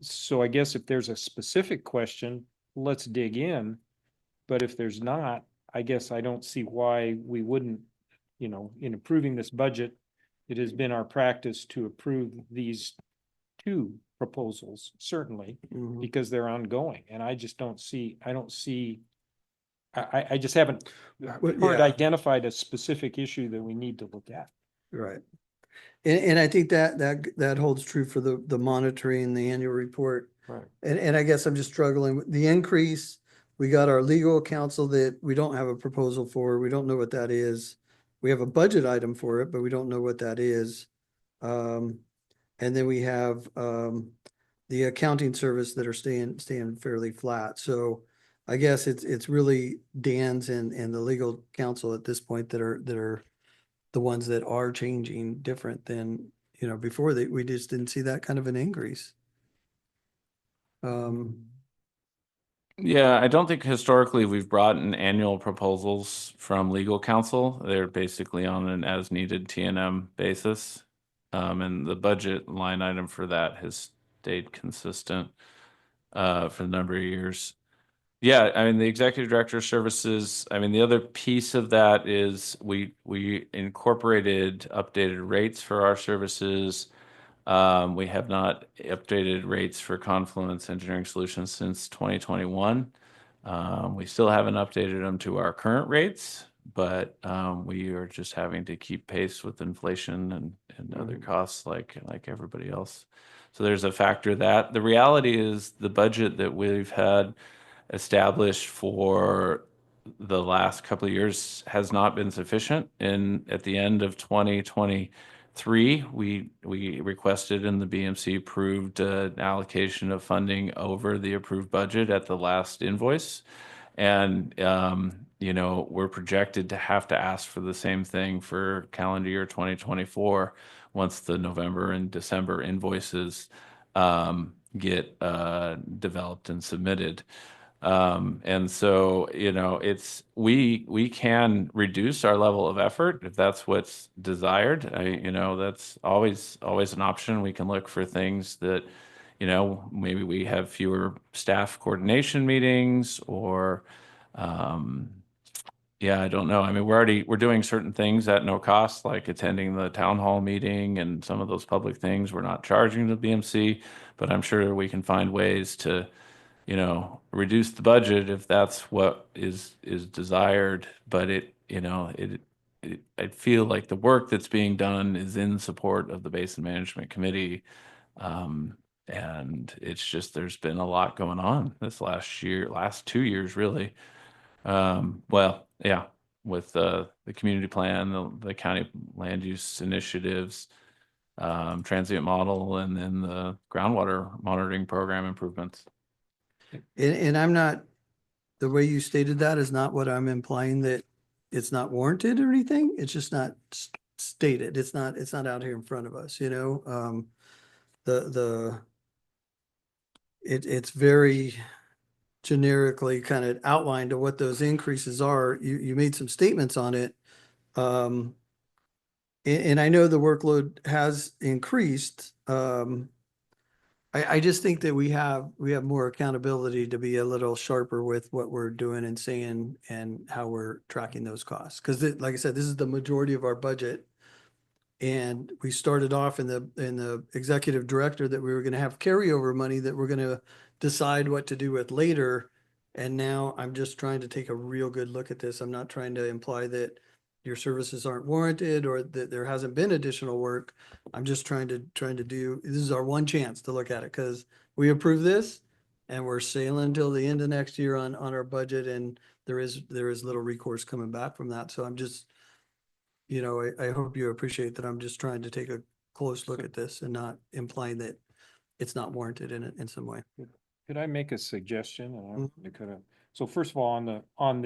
So I guess if there's a specific question, let's dig in. But if there's not, I guess I don't see why we wouldn't, in approving this budget, it has been our practice to approve these two proposals, certainly, Mhm. because they're ongoing. And I just don't see, I just haven't heard yeah. identified a specific issue that we need to look at. Right. And I think that holds true for the monitoring, the annual report. Right. And I guess I'm just struggling with the increase. We got our legal counsel that we don't have a proposal for. We don't know what that is. We have a budget item for it, but we don't know what that is. And then we have the accounting service that are staying fairly flat. So I guess it's really Dan's and the legal counsel at this point that are the ones that are changing different than, before we just didn't see that kind of an increase. Yeah, I don't think historically we've brought in annual proposals from legal counsel. They're basically on an as needed T&M basis. And the budget line item for that has stayed consistent for the number of years. Yeah, I mean, the executive director services, I mean, the other piece of that is we incorporated updated rates for our services. We have not updated rates for Confluence Engineering Solutions since 2021. We still haven't updated them to our current rates, but we are just having to keep pace with inflation and other costs like everybody else. So there's a factor that the reality is the budget that we've had established for the last couple of years has not been sufficient. And at the end of 2023, we requested and the BMC approved an allocation of funding over the approved budget at the last invoice. And, we're projected to have to ask for the same thing for calendar year 2024 once the November and December invoices get developed and submitted. And so, we can reduce our level of effort if that's what's desired. That's always an option. We can look for things that, maybe we have fewer staff coordination meetings or, yeah, I don't know. I mean, we're doing certain things at no cost, like attending the town hall meeting and some of those public things. We're not charging the BMC, but I'm sure we can find ways to, reduce the budget if that's what is desired. But I feel like the work that's being done is in support of the Basin Management Committee. And it's just, there's been a lot going on this last 2 years, really. Well, yeah, with the community plan, the county land use initiatives, transient model, and then the groundwater monitoring program improvements. And I'm not, the way you stated that is not what I'm implying, that it's not warranted or anything. It's just not stated. It's not out here in front of us, it's very generically kind of outlined to what those increases are. You made some statements on it. And I know the workload has increased. I just think that we have more accountability to be a little sharper with what we're doing and saying and how we're tracking those costs. Because like I said, this is the majority of our budget. And we started off in the executive director that we were going to have carryover money that we're going to decide what to do with later. And now I'm just trying to take a real good look at this. I'm not trying to imply that your services aren't warranted or that there hasn't been additional work. I'm just trying to do, this is our one chance to look at it because we approve this and we're sailing until the end of next year on our budget. And there is little recourse coming back from that. So I'm just, I hope you appreciate that I'm just trying to take a close look at this and not implying that it's not warranted in some way. Could I make a suggestion? Mhm. So first of all, on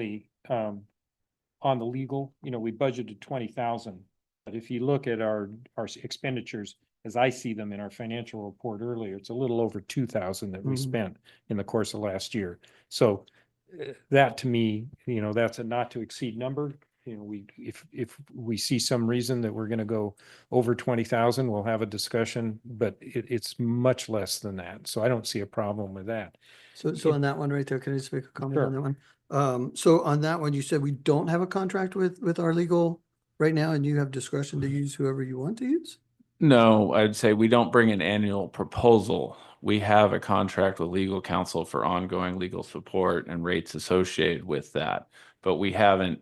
on the legal, we budgeted 20,000. But if you look at our expenditures, as I see them in our financial report earlier, it's a little over 2,000 that we Mhm. spent in the course of last year. So that to me, that's a not to exceed number. If we see some reason that we're going to go over 20,000, we'll have a discussion, but it's much less than that. So I don't see a problem with that. So on that one right there, can I just make a comment Sure. on that one? So on that one, you said we don't have a contract with our legal right now, and you have discretion to use whoever you want to use? No, I'd say we don't bring an annual proposal. We have a contract with legal counsel for ongoing legal support and rates associated with that, but we haven't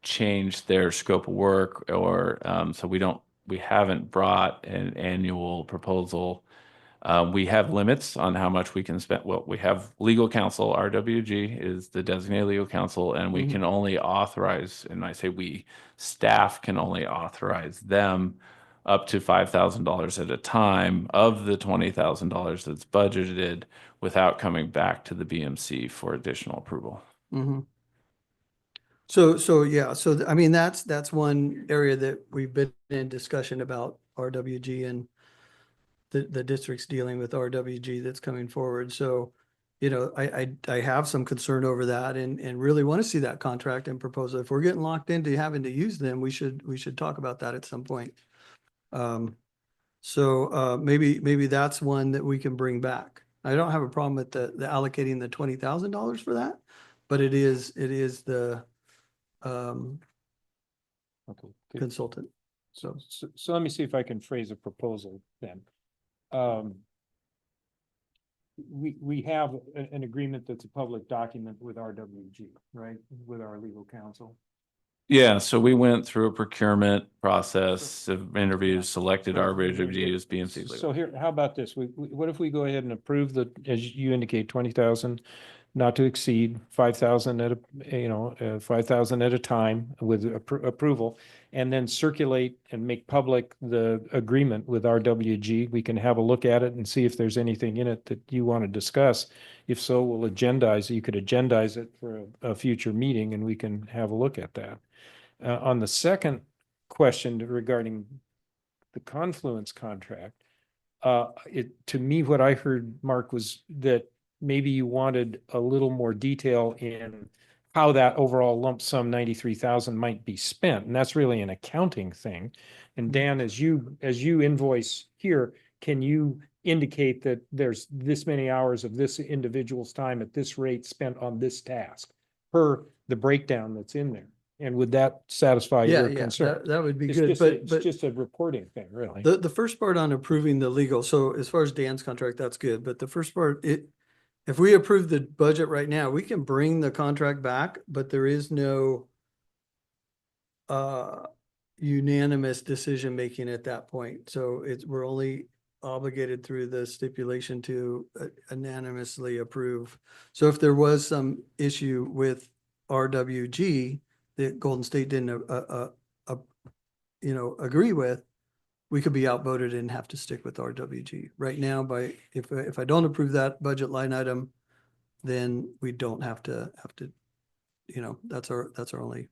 changed their scope of work or so we haven't brought an annual proposal. We have limits on how much we can spend. Well, we have legal counsel, RWG is the designated legal counsel, and we Mhm. can only authorize, and I say we, staff can only authorize them up to $5,000 at a time of the $20,000 that's budgeted without coming back to the BMC for additional approval. Mhm. Yeah, I mean, that's one area that we've been in discussion about RWG and the districts dealing with RWG that's coming forward. So, I have some concern over that and really want to see that contract and proposal. If we're getting locked into having to use them, we should talk about that at some point. Maybe that's one that we can bring back. I don't have a problem with the allocating the $20,000 for that, but it is the Okay. Good. consultant. So let me see if I can phrase a proposal then. We have an agreement that's a public document with RWG, right? With our legal counsel. Yeah, so we went through a procurement process of interviews, selected RWG as BMC legal. So here, how about this? What if we go ahead and approve as you indicate, 20,000, not to exceed 5,000 at a, 5,000 at a time with approval, and then circulate and make public the agreement with RWG. We can have a look at it and see if there's anything in it that you want to discuss. If so, we'll agendize, you could agendize it for a future meeting and we can have a look at that. On the second question regarding the Confluence contract, to me, what I heard, Mark, was that maybe you wanted a little more detail in how that overall lump sum 93,000 might be spent, and that's really an accounting thing. And Dan, as you invoice here, can you indicate that there's this many hours of this individual's time at this rate spent on this task per the breakdown that's in there? And would that satisfy Yeah, your concern? that would be It's good, just but just a reporting thing, really. the first part on approving the legal, so as far as Dan's contract, that's good, but the first part, if we approve the budget right now, we can bring the contract back, but there is no unanimous decision-making at that point. So we're only obligated through the stipulation to unanimously approve. So if there was some issue with RWG that Golden State didn't, agree with, we could be outvoted and have to stick with RWG. Right now, if I don't approve that budget line item, then we don't have to, that's our only.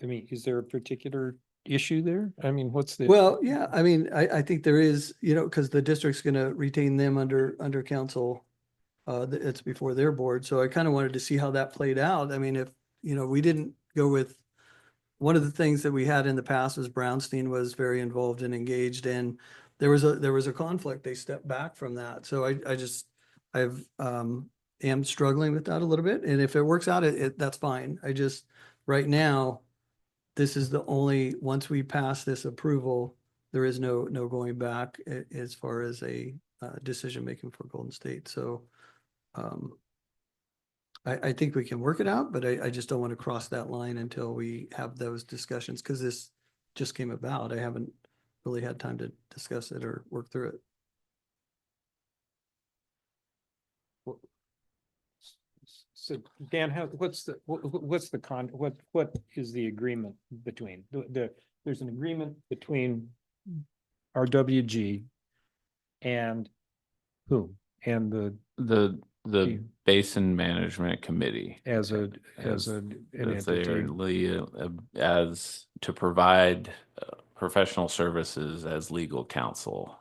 I mean, is there a particular issue there? I mean, what's the? Well, yeah, I mean, I think there is, because the district's gonna retain them under council. It's before their board, so I kind of wanted to see how that played out. I mean, if, we didn't go with, one of the things that we had in the past was Brownstein was very involved and engaged, and there was a conflict. They stepped back from that. So am struggling with that a little bit. And if it works out, that's fine. Right now, this is the only, once we pass this approval, there is no going back as far as a decision-making for Golden State. So I think we can work it out, but I just don't want to cross that line until we have those discussions, because this just came about. I haven't really had time to discuss it or work through it. So Dan, what is the agreement between there's an agreement between RWG and whom? And The The Basin Management Committee. as a, As- an as they are entity. as to provide professional services as legal counsel.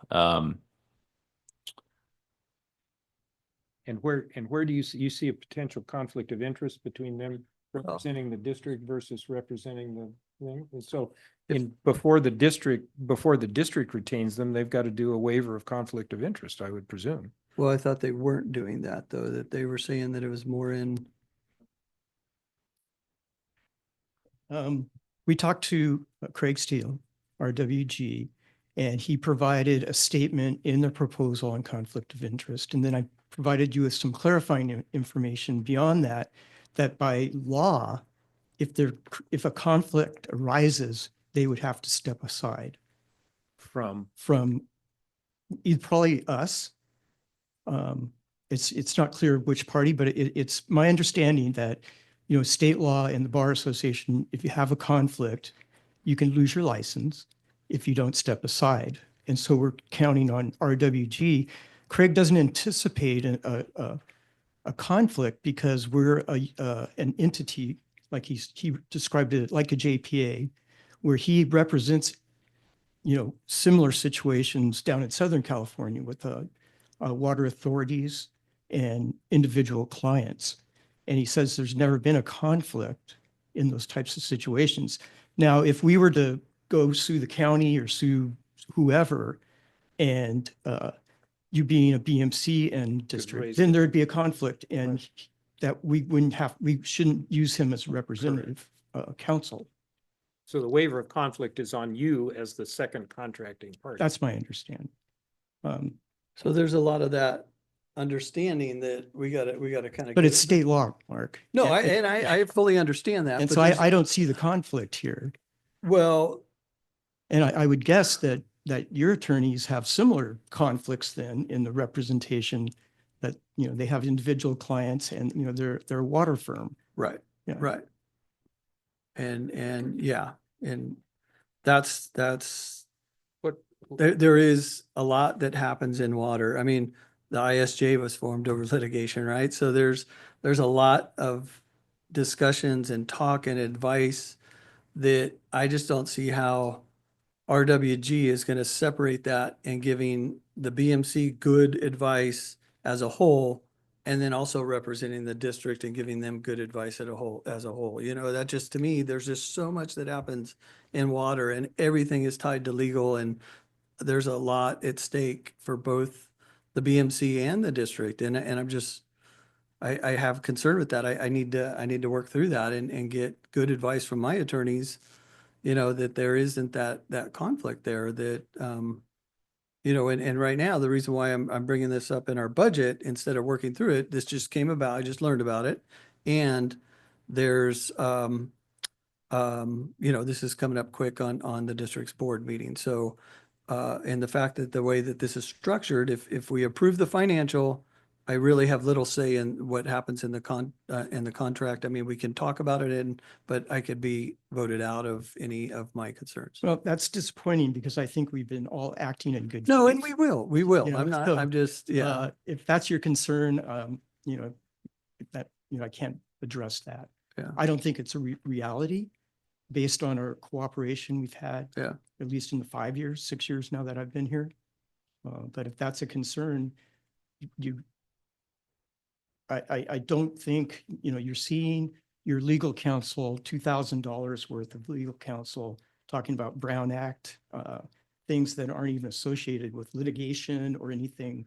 And where do you see a potential conflict of interest between them representing the district versus representing the thing? And so before the district retains them, they've got to do a waiver of conflict of interest, I would presume. Well, I thought they weren't doing that though, that they were saying that it was more in, We talked to Craig Steele, RWG, and he provided a statement in the proposal on conflict of interest. And then I provided you with some clarifying information beyond that, that by law, if a conflict arises, they would have to step aside From probably us. It's not clear which party, but it's my understanding that, state law and the Bar Association, if you have a conflict, you can lose your license if you don't step aside. And so we're counting on RWG. Craig doesn't anticipate a conflict because we're an entity, like he described it, like a JPA, where he represents, similar situations down in Southern California with water authorities and individual clients. And he says there's never been a conflict in those types of situations. Now, if we were to go sue the county or sue whoever, and you being a BMC and district, raise then it. there'd be a conflict, and that we shouldn't use him as representative counsel. So the waiver of conflict is on you as the second contracting party. That's my understanding. so there's a lot of that understanding that we gotta kind of. But it's state law, Mark. No, And- I fully understand that. And but so there's- I don't see the conflict here. Well, And I would guess that your attorneys have similar conflicts then in the representation that, they have individual clients and, they're a water firm. right, Yeah. right. And yeah, and that's, What, there is a lot that happens in water. I mean, the ISJ was formed over litigation, right? So there's a lot of discussions and talk and advice that I just don't see how RWG is going to separate that and giving the BMC good advice as a whole, and then also representing the district and giving them good advice as a whole. That just, to me, there's just so much that happens in water and everything is tied to legal, and there's a lot at stake for both the BMC and the district. And I'm just, I have concern with that. I need to work through that and get good advice from my attorneys, that there isn't that conflict there that, and right now, the reason why I'm bringing this up in our budget instead of working through it, this just came about, I just learned about it. And there's, this is coming up quick on the district's board meeting. So, and the fact that the way that this is structured, if we approve the financial, I really have little say in what happens in the contract. I mean, we can talk about it but I could be voted out of any of my concerns. Well, that's disappointing because I think we've been all acting in good. No, faith. and we will. You know, I'm not, so, I'm just, yeah. If that's your concern, that, I can't address that. Yeah. I don't think it's a reality based on our cooperation we've had. Yeah. At least in the 5 years, 6 years now that I've been here. But if that's a concern, I don't think, you're seeing your legal counsel, $2,000 worth of legal counsel, talking about Brown Act, things that aren't even associated with litigation or anything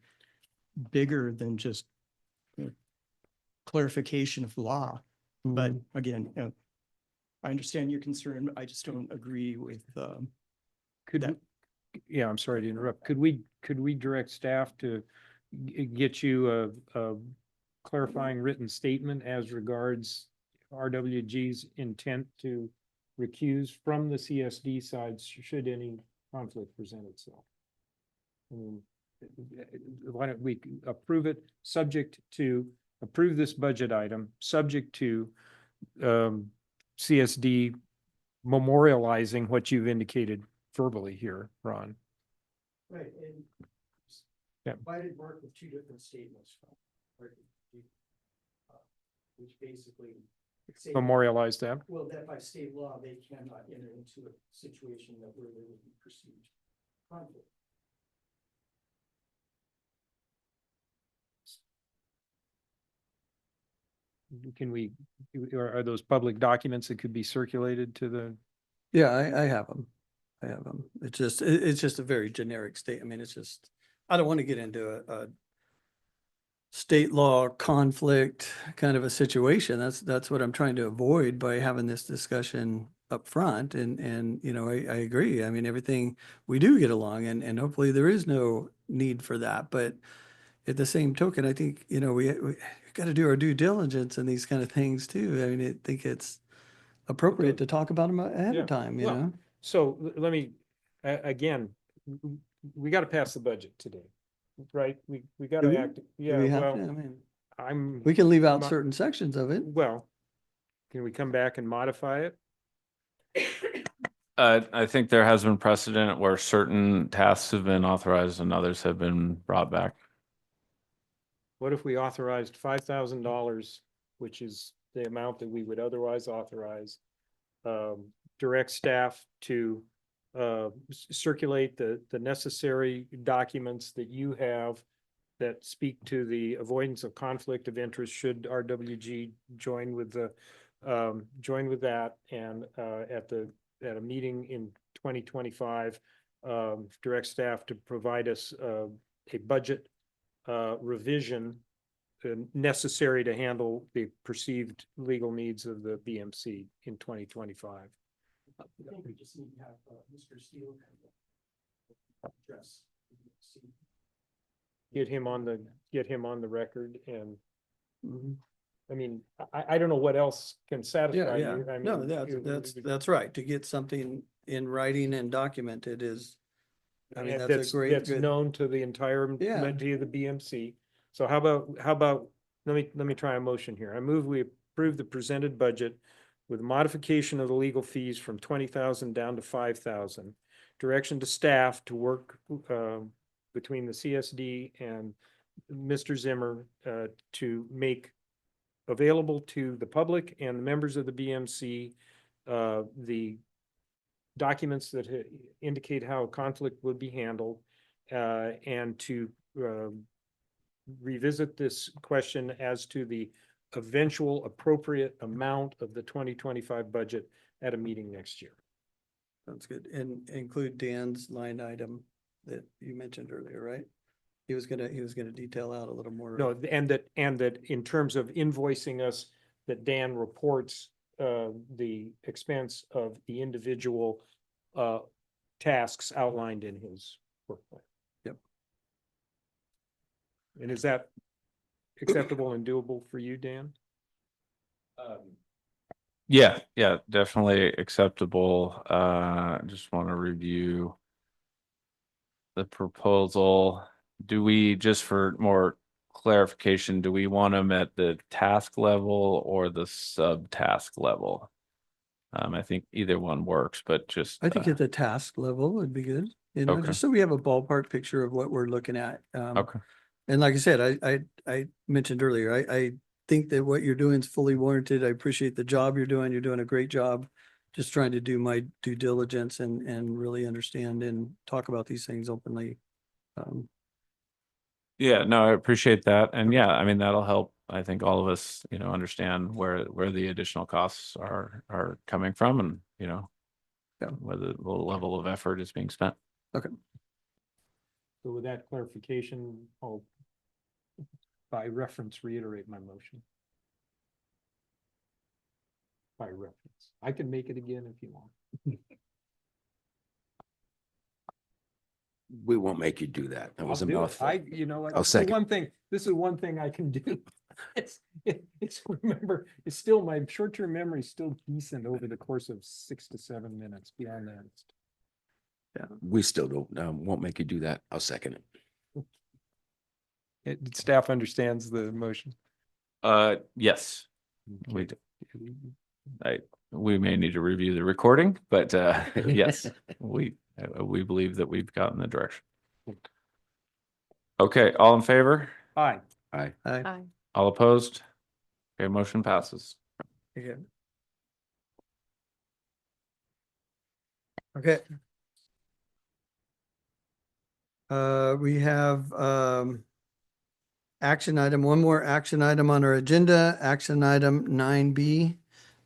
bigger than just clarification of law. But again, I understand your concern. I just don't agree with yeah, I'm sorry to interrupt. Could we direct staff to get you a clarifying written statement as regards RWG's intent to recuse from the CSD side should any conflict present itself? I mean, why don't we approve it approve this budget item, subject to CSD memorializing what you've indicated verbally here, Ron. Right, and Yeah. provided Mark with two different statements. which basically Memorialize that. well, that by state law, they cannot enter into a situation that where there would be perceived conflict. Can we, are those public documents that could be circulated to the? Yeah, I have them. I have them. It's just a very generic state. I mean, it's just, I don't want to get into a state law conflict kind of a situation. That's what I'm trying to avoid by having this discussion up front. And, you know, I agree. I mean, everything, we do get along and hopefully there is no need for that. But at the same token, I think, you know, we got to do our due diligence and these kind of things too. I mean, I think it's appropriate to talk about them ahead Yeah. of time, you Well, know? So let me, again, we got to pass the budget today, right? We got Do to we? act, Do yeah, we have well, to? I mean, I'm, we can leave out my- certain sections of it. well, can we come back and modify it? I think there has been precedent where certain tasks have been authorized and others have been brought back. What if we authorized $5,000, which is the amount that we would otherwise authorize? Direct staff to circulate the necessary documents that you have that speak to the avoidance of conflict of interest should RWG join with the join with that, and at a meeting in 2025, direct staff to provide us a budget revision necessary to handle the perceived legal needs of the BMC in 2025. I think we just need to have Mr. Steele address. Get him on the record, and Mhm. I mean, I don't know what else can Yeah, satisfy yeah. you. I No, mean, that's right. To get something in writing and documented is, I mean, that's a great, That's good. known to the entire Yeah. entity of the BMC. So how about, let me try a motion here. I move we approve the presented budget with modification of the legal fees from 20,000 down to 5,000. Direction to staff to work between the CSD and Mr. Zimmer to make available to the public and the members of the BMC the documents that indicate how conflict would be handled, and to revisit this question as to the eventual appropriate amount of the 2025 budget at a meeting next year. Sounds good. And include Dan's line item that you mentioned earlier, right? He was gonna detail out a little more. No, and that in terms of invoicing us, that Dan reports the expense of the individual tasks outlined in his work plan. Yep. And is that acceptable and doable for you, Dan? Yeah, definitely acceptable. Just want to review the proposal. Do we, just for more clarification, do we want them at the task level or the subtask level? I think either one works, but just. I think at the task level would be good, you know, Okay. just so we have a ballpark picture of what we're looking at. Okay. And like I said, I mentioned earlier, I think that what you're doing is fully warranted. I appreciate the job you're doing. You're doing a great job. Just trying to do my due diligence and really understand and talk about these things openly. Yeah, no, I appreciate that. And yeah, I mean, that'll help, I think, all of us, you know, understand where the additional costs are coming from and, you know, Yeah. whether the level of effort is being spent. So with that clarification, I'll by reference reiterate my motion. By reference. I can make it again if you want. We won't make you do that. That was a I'll do it. mouthful. You know what? I'll This is the second. one thing, this is one thing I can do. Remember, it's still, my short-term memory is still decent over the course of 6 to 7 minutes. Beyond that, We still won't make you do that. I'll second it. staff understands the motion. Yes, we do. We may need to review the recording, but yes, we believe that we've gotten the direction. Okay, all in favor? Aye. Aye. Aye. All opposed? Okay, motion passes. Okay. Okay. We have, action item, one more action item on our agenda, action item 9B.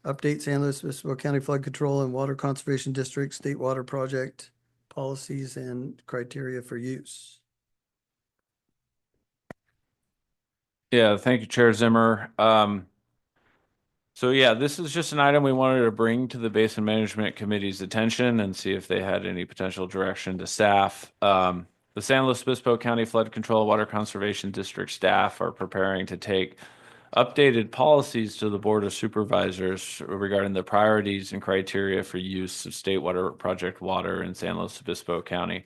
Update San Luis Obispo County Flood Control and Water Conservation District State Water Project policies and criteria for use. Yeah, thank you, Chair Zimmer. So yeah, this is just an item we wanted to bring to the Basin Management Committee's attention and see if they had any potential direction to staff. The San Luis Obispo County Flood Control Water Conservation District staff are preparing to take updated policies to the Board of Supervisors regarding the priorities and criteria for use of state water project water in San Luis Obispo County.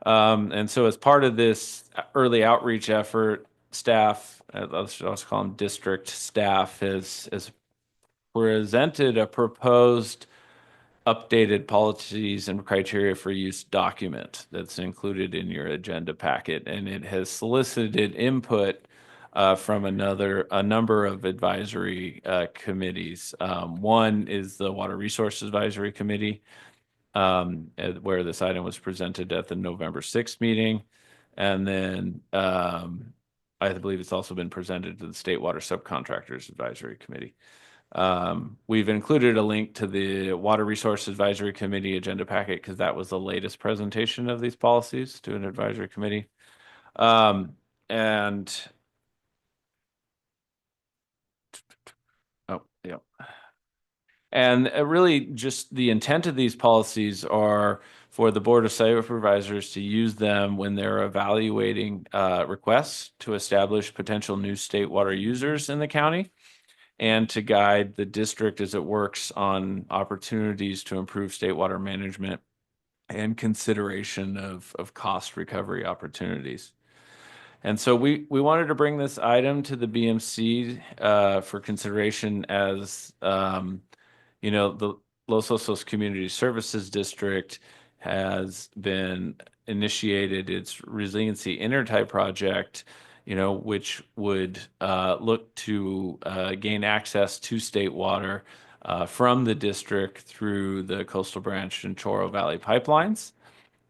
And so as part of this early outreach effort, staff, let's also call them district staff, has presented a proposed updated policies and criteria for use document that's included in your agenda packet, and it has solicited input from a number of advisory committees. One is the Water Resources Advisory Committee, where this item was presented at the November 6th meeting. And then I believe it's also been presented to the State Water Subcontractors Advisory Committee. We've included a link to the Water Resources Advisory Committee agenda packet because that was the latest presentation of these policies to an advisory committee. And really just the intent of these policies are for the Board of Supervisors to use them when they're evaluating requests to establish potential new state water users in the county, and to guide the district as it works on opportunities to improve state water management and consideration of cost recovery opportunities. And so we wanted to bring this item to the BMC for consideration as the Los Osos Community Services District has been initiated its resiliency intertype project, which would look to gain access to state water from the district through the Coastal Branch and Choro Valley pipelines.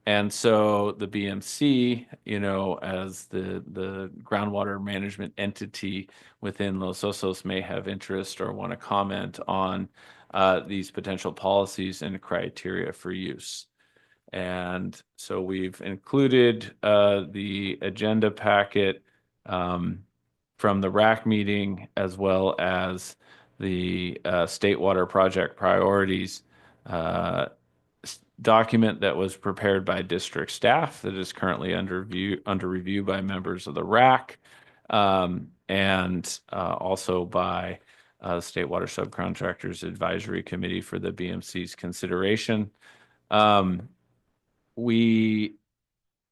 And so the BMC, as the groundwater management entity within Los Osos, may have interest or want to comment on these potential policies and criteria for use. And so we've included the agenda packet from the RAC meeting, as well as the state water project priorities document that was prepared by district staff that is currently under review by members of the RAC, and also by State Water Subcontractors Advisory Committee for the BMC's consideration. It's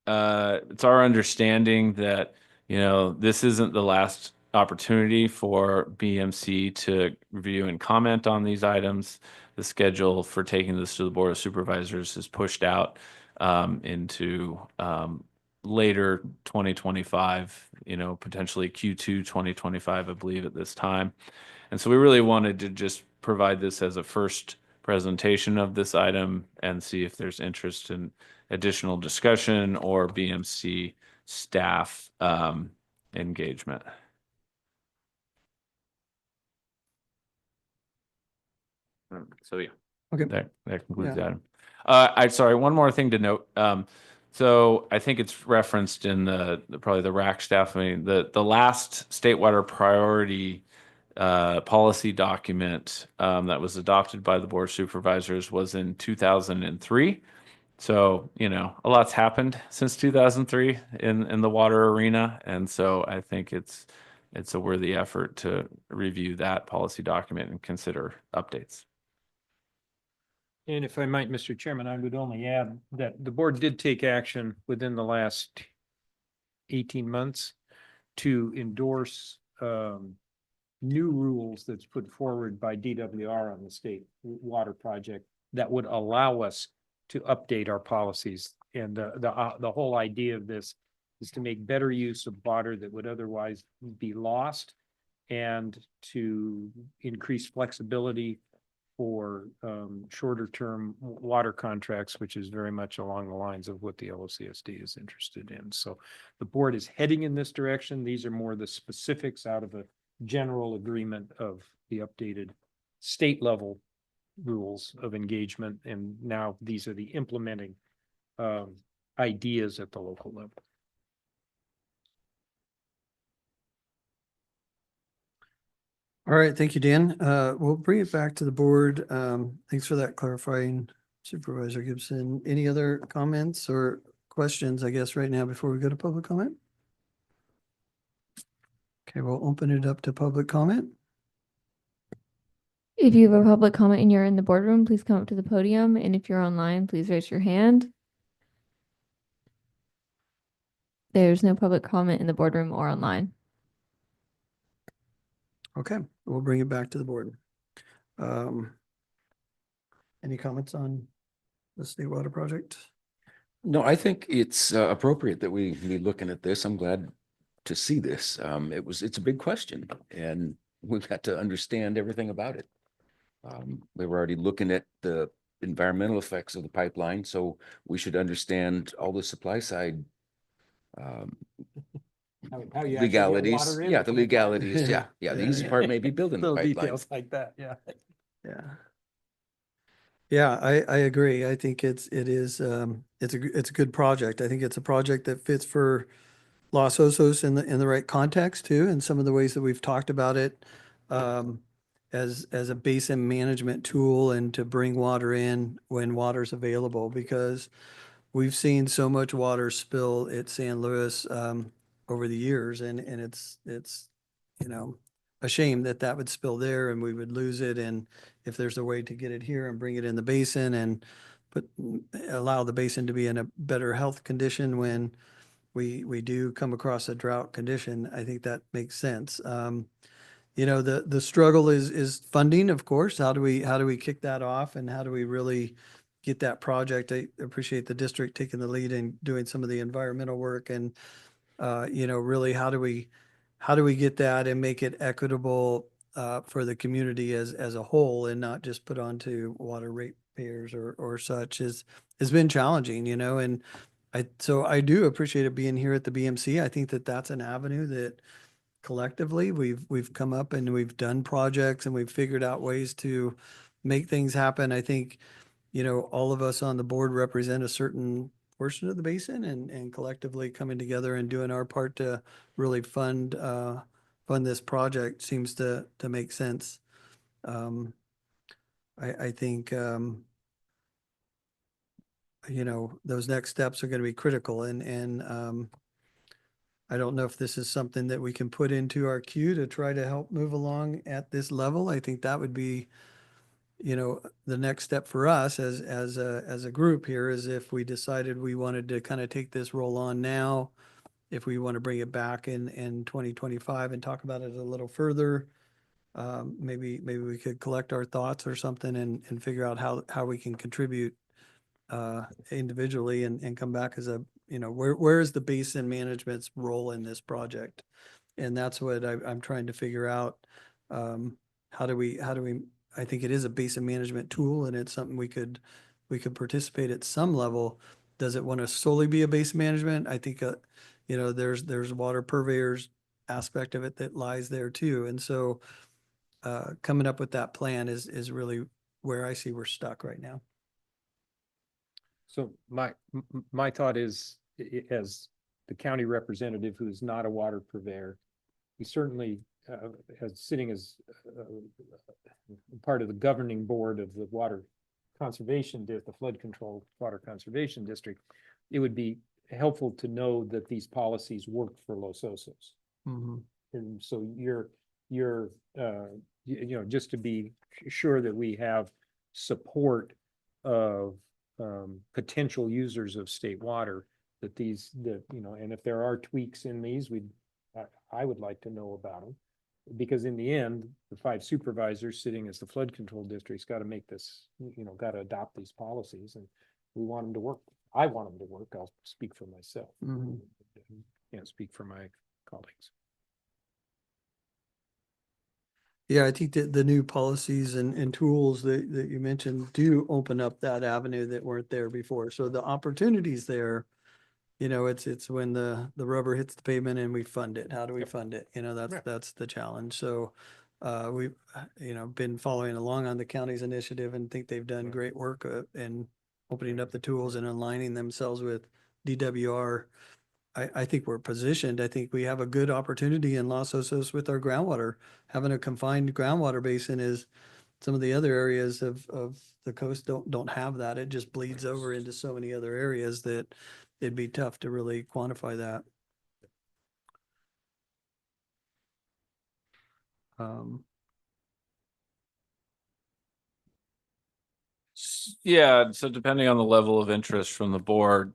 our understanding that this isn't the last opportunity for BMC to review and comment on these items. The schedule for taking this to the Board of Supervisors is pushed out into later 2025, potentially Q2 2025, I believe, at this time. And so we really wanted to just provide this as a first presentation of this item and see if there's interest in additional discussion or BMC staff engagement. So yeah, Okay. that concludes Yeah. that. I'm sorry, one more thing to note. So I think it's referenced in probably the RAC staff meeting. The last state water priority policy document that was adopted by the Board of Supervisors was in 2003. So, a lot's happened since 2003 in the water arena. And so I think it's a worthy effort to review that policy document and consider updates. And if I might, Mr. Chairman, I would only add that the board did take action within the last 18 months to endorse new rules that's put forward by DWR on the state water project that would allow us to update our policies. And the whole idea of this is to make better use of water that would otherwise be lost and to increase flexibility for shorter term water contracts, which is very much along the lines of what the LOCSD is interested in. So the board is heading in this direction. These are more the specifics out of a general agreement of the updated state level rules of engagement. And now these are the implementing ideas at the local level. All right, thank you, Dan. We'll bring it back to the board. Thanks for that clarifying, Supervisor Gibson. Any other comments or questions, I guess, right now before we go to public comment? Okay, we'll open it up to public comment. If you have a public comment and you're in the boardroom, please come up to the podium. And if you're online, please raise your hand. There's no public comment in the boardroom or online. Okay, we'll bring it back to the board. Any comments on the state water project? No, I think it's appropriate that we be looking at this. I'm glad to see this. It's a big question and we've got to understand everything about it. We were already looking at the environmental effects of the pipeline, so we should understand all the supply side How you actually get legalities. water in Yeah, the the pipeline. legalities. Yeah. The easy part may be building the Little pipeline. details like that, yeah. Yeah. Yeah, I agree. I think it's a good project. I think it's a project that fits for Los Osos in the right context too, and some of the ways that we've talked about it as a basin management tool and to bring water in when water's available, because we've seen so much water spill at San Luis over the years, and it's a shame that would spill there and we would lose it. And if there's a way to get it here and bring it in the basin and allow the basin to be in a better health condition when we do come across a drought condition, I think that makes sense. The struggle is funding, of course. How do we kick that off, and how do we really get that project? I appreciate the district taking the lead and doing some of the environmental work, and really how do we get that and make it equitable for the community as a whole, and not just put onto water ratepayers or such has been challenging, and so I do appreciate it being here at the BMC. I think that's an avenue that collectively we've come up and we've done projects and we've figured out ways to make things happen. I think, all of us on the board represent a certain portion of the basin, and collectively coming together and doing our part to really fund this project seems to make sense. I think, those next steps are going to be critical, and I don't know if this is something that we can put into our queue to try to help move along at this level. I think that would be, the next step for us as a group here, is if we decided we wanted to kind of take this roll on now, if we want to bring it back in 2025 and talk about it a little further. Maybe we could collect our thoughts or something and figure out how we can contribute individually and come back as where is the basin management's role in this project? And that's what I'm trying to figure out. How do we, I think it is a basin management tool, and it's something we could participate at some level. Does it want to solely be a basin management? I think, there's water purveyors aspect of it that lies there too. And so coming up with that plan is really where I see we're stuck right now. So my thought is, as the county representative who's not a water purveyor, we certainly, as sitting as part of the governing board of the water conservation, the flood control water conservation district, it would be helpful to know that these policies work for Los Osos. Mhm. And so you're just to be sure that we have support of potential users of state water, and if there are tweaks in these, I would like to know about them. Because in the end, the 5 supervisors sitting as the flood control district's got to make this, got to adopt these policies, and we want them to work. I want them to work. I'll speak for myself. Mhm. Can't speak for my colleagues. Yeah, I think that the new policies and tools that you mentioned do open up that avenue that weren't there before. So the opportunities there, you know, it's when the rubber hits the pavement and we fund it. How do we fund it? You know, that's the challenge. So we've, you know, been following along on the county's initiative and think they've done great work in opening up the tools and aligning themselves with DWR. I think we're positioned. I think we have a good opportunity in Los Osos with our groundwater. Having a confined groundwater basin is some of the other areas of the coast don't have that. It just bleeds over into so many other areas that it'd be tough to really quantify that. Um, Yeah, so depending on the level of interest from the board,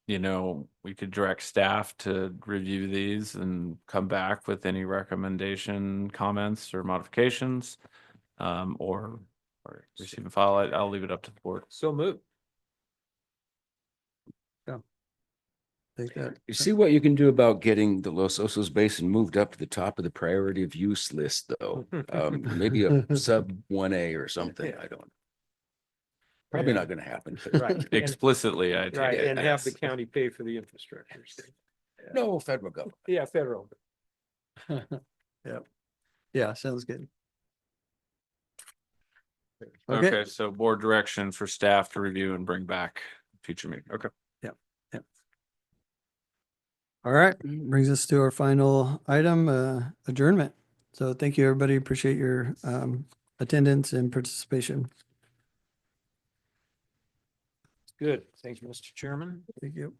you know, we could direct staff to review these and come back with any recommendation, comments or modifications. Or receive and file. I'll leave it up to the board. So move. think that. You see what you can do about getting the Los Osos Basin moved up to the top of the priority of use list, though. Maybe a sub 1A or something. I don't. Probably not going to happen. Right. And- Explicitly, I take Right, it. and have the yes. county pay for the infrastructure. No federal government. Yeah, federal. Yep. Yeah, sounds good. Okay. Okay, so board direction for staff to review and bring back future meeting. Okay. All right, brings us to our final item, adjournment. So thank you, everybody. Appreciate your attendance and participation. Good. Thank you, Mr. Chairman. Thank you.